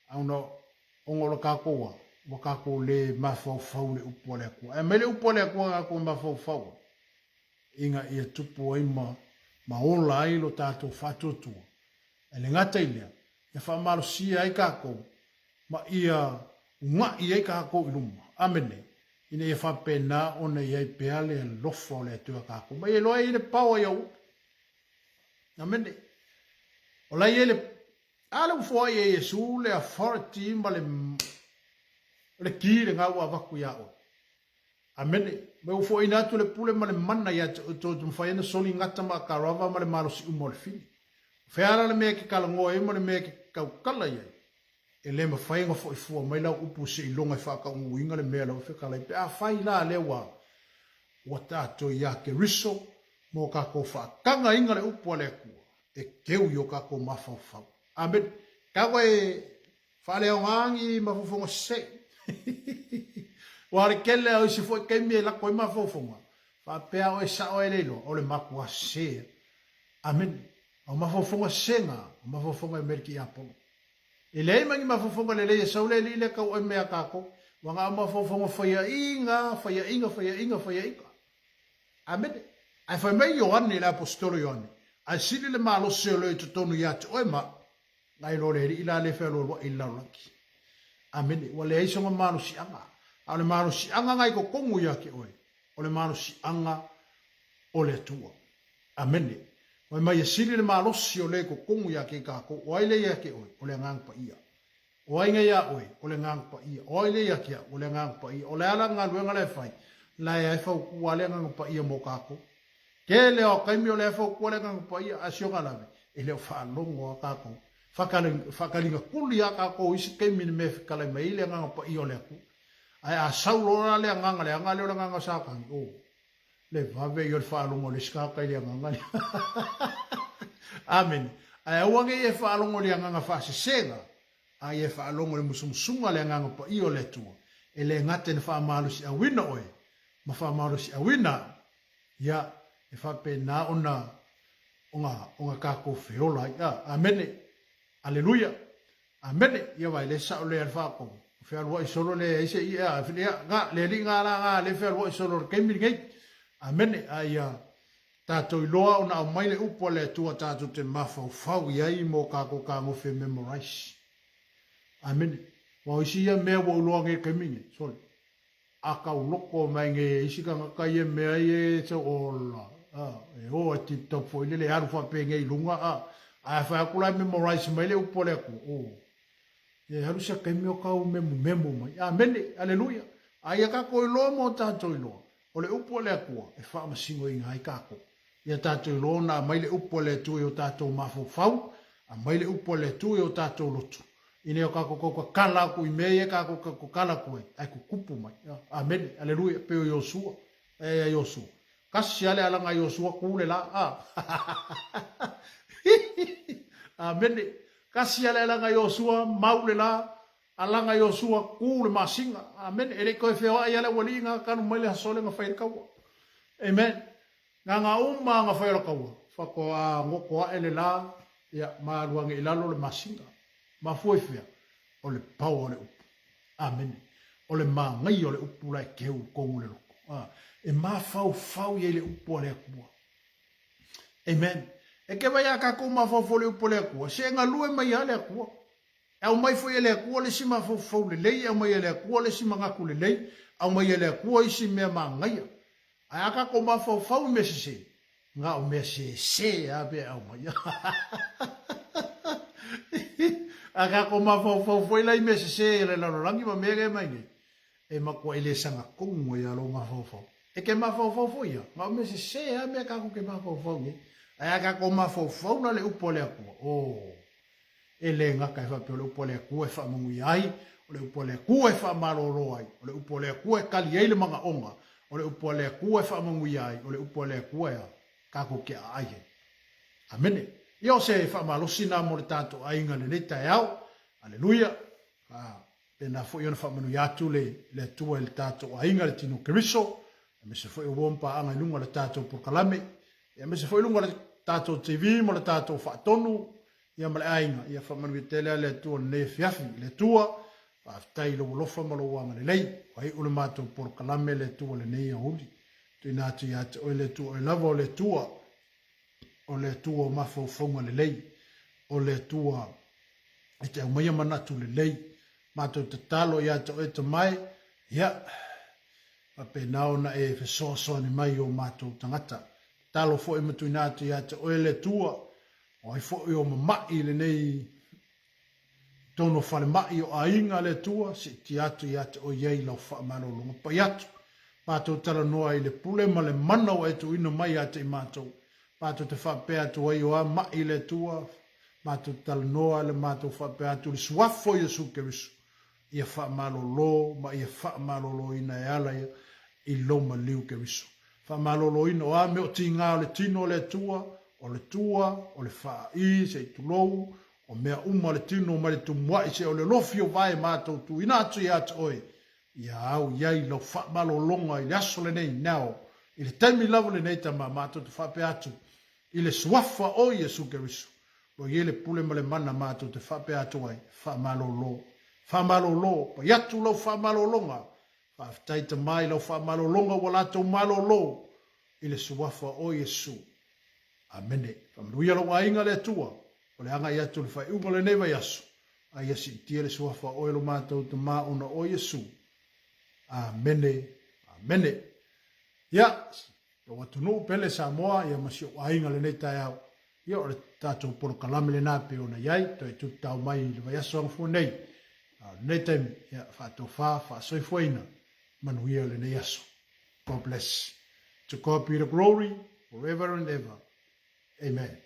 Au no ongolo kako wa. Mo kako le mafau fau le upo le kua. E mele upo le kua kako mafau fau. Inga ia tupu ima ma ola ai lo tātou whatotua. E le ngata ilea. Ia whamaro sia ai kako. Ma ia unga i ai kako iluma. Amene. Ina ia whapena ona iai pea le lofo le tua kako. Ma ia loa i le paua iau. Amene. O lai ele ale ufo ai Yesu le authority ma le ki le ngau avaku ia o. Amene. Me ufo ina tu le pule ma le mana ia to mfaina soli ngata ma karava ma le marosi umo le fini. Feara le mea ki kalangoa e ma le mea ki kaukala iai. E le ma whainga fo i fua mai lau upu se ilonga i whaka unguinga le mea lau whikala i pe a whai la le wa tato i ake riso mo kako whakanga inga le upu a le kua e keu i o kako mawhauwhau. Amen. Kako e whale o ngangi mawhauwhonga se. Ware kele au se fo i keimi e lako i mawhauwhonga. Whapea o e sao e leilo o le makua se. Amen. O mawhauwhonga senga o mawhauwhonga e meriki i apolo. E lei mangi mafofonga le lei sau le lile ka o mea kako. Wanga mafofonga whaia inga. Amen. Ai whai mei Ioane le apostolo Ioane. Ai sili le malo seo le to tonu ya te oema. Ngai lo le ila le whelo lo ila laki. Amen. Wa le aisonga malo si anga. A le malo si anga ngai ko kongu ya ke oe. O le malo si anga o le tua. Amen. Wai mai sili le malosi o le ko kongu ya ke kako, o ai le ya ke oi, o le ngang pa ia. O ai ngai ya oi, o le ngang pa ia. O ai le ya ke o le ngang pa ia. O le ala ngā luenga le fai, la e fau kua le ngang pa ia mo kako. Ke le o kaimi o le fau kua le ngang pa ia asio ngalawe, e le o whaalongo a kako. Whakalinga kuli a kako, isi kaimi ni me whikale mai le ngang pa ia o le aku. Ai a saurora le nganga le anga le o le nganga sākangi, o. Le vave yo le whaalongo le skaka i le nganga. Amen. Ai awange e whaalongo le nganga whaase senga. Ai e whaalongo le musumusunga le nganga pa i o le tua. E le ngate ne whaamalu si awina oe. Ma whaamalu si awina. Ia e whape na onga kako whiola. Amen. Aleluia. Amen. Ia vai le sao le alwhako. Whialua i solo le eise ia. Le li ngā la le whialua i solo le keimiri ngei. Amen. Aia tātou i loa o na au maile upo le tua tātou te mawhau iai mo kako ka ngofe memorize. Amen. Wa isi ia mea wa uloa nge kamingi. Sorry. A kau loko mai nge isi ka ngaka ia mea ie te ola. E hoa tip top fo ile le haru whape nge ilunga. A whakula memorize maile upo le aku. E haru sa kaimi o kau memu mai. Amen. Aleluia. Aia kako i loa mo tātou i loa. O le upo le akua, e whaamasingo i ngai kako. Ia tātou i lona, mai le upo le tui o tātou mawhau, a mai le upo le tui o tātou lotu. Ine o kako koko kala ku i mea, kako koko kala ku e, ai ku kupu mai. Amen, aleluia, peo Iosua, e Iosua. Kasi ale alanga Iosua kule la, Amen, kasi ale alanga Iosua, maule la, alanga Iosua kule masinga. Amen. Ele koe whewha i ale wali ngā kanu maile hasole ngā whaira kaua. Amen. Ngā uma ngā whaira kaua. Whako a ngoko a ele la. Ia maaruange i lalo le masinga. Ma fuefea. O le pau o le upu. Amen. O le maa ngai o le upu lai keu kongu le loko. E maa fau i le upu o le akua. Amen. E ke vai a kako maa fau le upu o le akua. Se ngā lue mai a le akua. Au mai foi ele akua le sima fau le lei, au mai ele akua le sima ngaku le lei, au mai ele akua isi mea mangaia. Ai aka ko ma fau me se. Nga o me se a be au mai. Aka ko ma fau foi lai me se le lalo langi ma mege mai ni. E ma ko ele sanga kongo ya lo ma fau. e ke mafau ia ma me se a me ka ko ke mafau ni a ka ko mafau na le upo le aku o e le nga ka fa pe le upo le aku e fa mu ai o le upo le aku e fa malolo ai o le upo le aku e kali ai le manga onga o le upo le aku e fa mu ai o le upo le aku e ka ko ke ai amene io se fa malo sina mo tato ai nga le neta yao aleluia pena fo yo fa manu ya tu le tu el tato ai nga le tino kristo me se foi o pa anga lunga le tato por kalame e me se foi lunga le tato tv mo le tato fa tonu ia male ainga ia fa manu tele le tu le fiafi le tua fa tai lo lo fa mo lo wanga le lei ai o le mato por kalame le tu le nei udi tu na tu ya o le tu o lavo le tua o le tua mafo fonga le lei o le tua e te umaya manatu le lei mato te talo ya to e te mai ya pe nao na e fe so ni mai o mato tangata talo fo e matu inatu ya te o le tua o ai fo o mai le nei tono fale mai o ainga le tua si ti atu ya te o yei lau fa malo lunga pa yatu mato tala noa i le pule ma le mana o e tu ino mai ya te mato mato te whapea tu ai o a mai le tua, mato tala noa le mato whapea tu le suafo Iesu Kerisu. Ia whamalolo, ma ia whamalolo ina e ala ia i loma liu Kerisu. Whamalolo ina o a meo tinga o le tino le tua, o le wha i se i tulou, o mea uma le tino ma le tumua i se o le lofi o vai mato tu ina atu i atu oi. Ia au iai lau whamalolonga i le aso le nei nao, i le taimi lavo le nei tama mato te whapea atu. I le suafa o Iesu Kerisu. Lo ye le pule ma le mana mato te whape atu ai. Whamalolo. Whamalolo. Pa yatu lau whamalolonga. Whaftaita mai lau whamalolonga walato malolo. I le suafa o Iesu. Amene. Whamaruia lau ainga le atua. O le anga yatu le whai unga le neva yasu. Ai asi tia le suafa o elo mato te mauna o Iesu. Amene. Amene. Ya. Ia watunu pele Samoa ia masio ainga le nei tai au. Ia o le tatou polo kalame le nā pe ona iai, toi tu tau mai le vai aso angfu nei. Nei taimi, ia whātou wha soifuaina, manuia le nei aso. God bless. To God be the glory, forever and ever. Amen.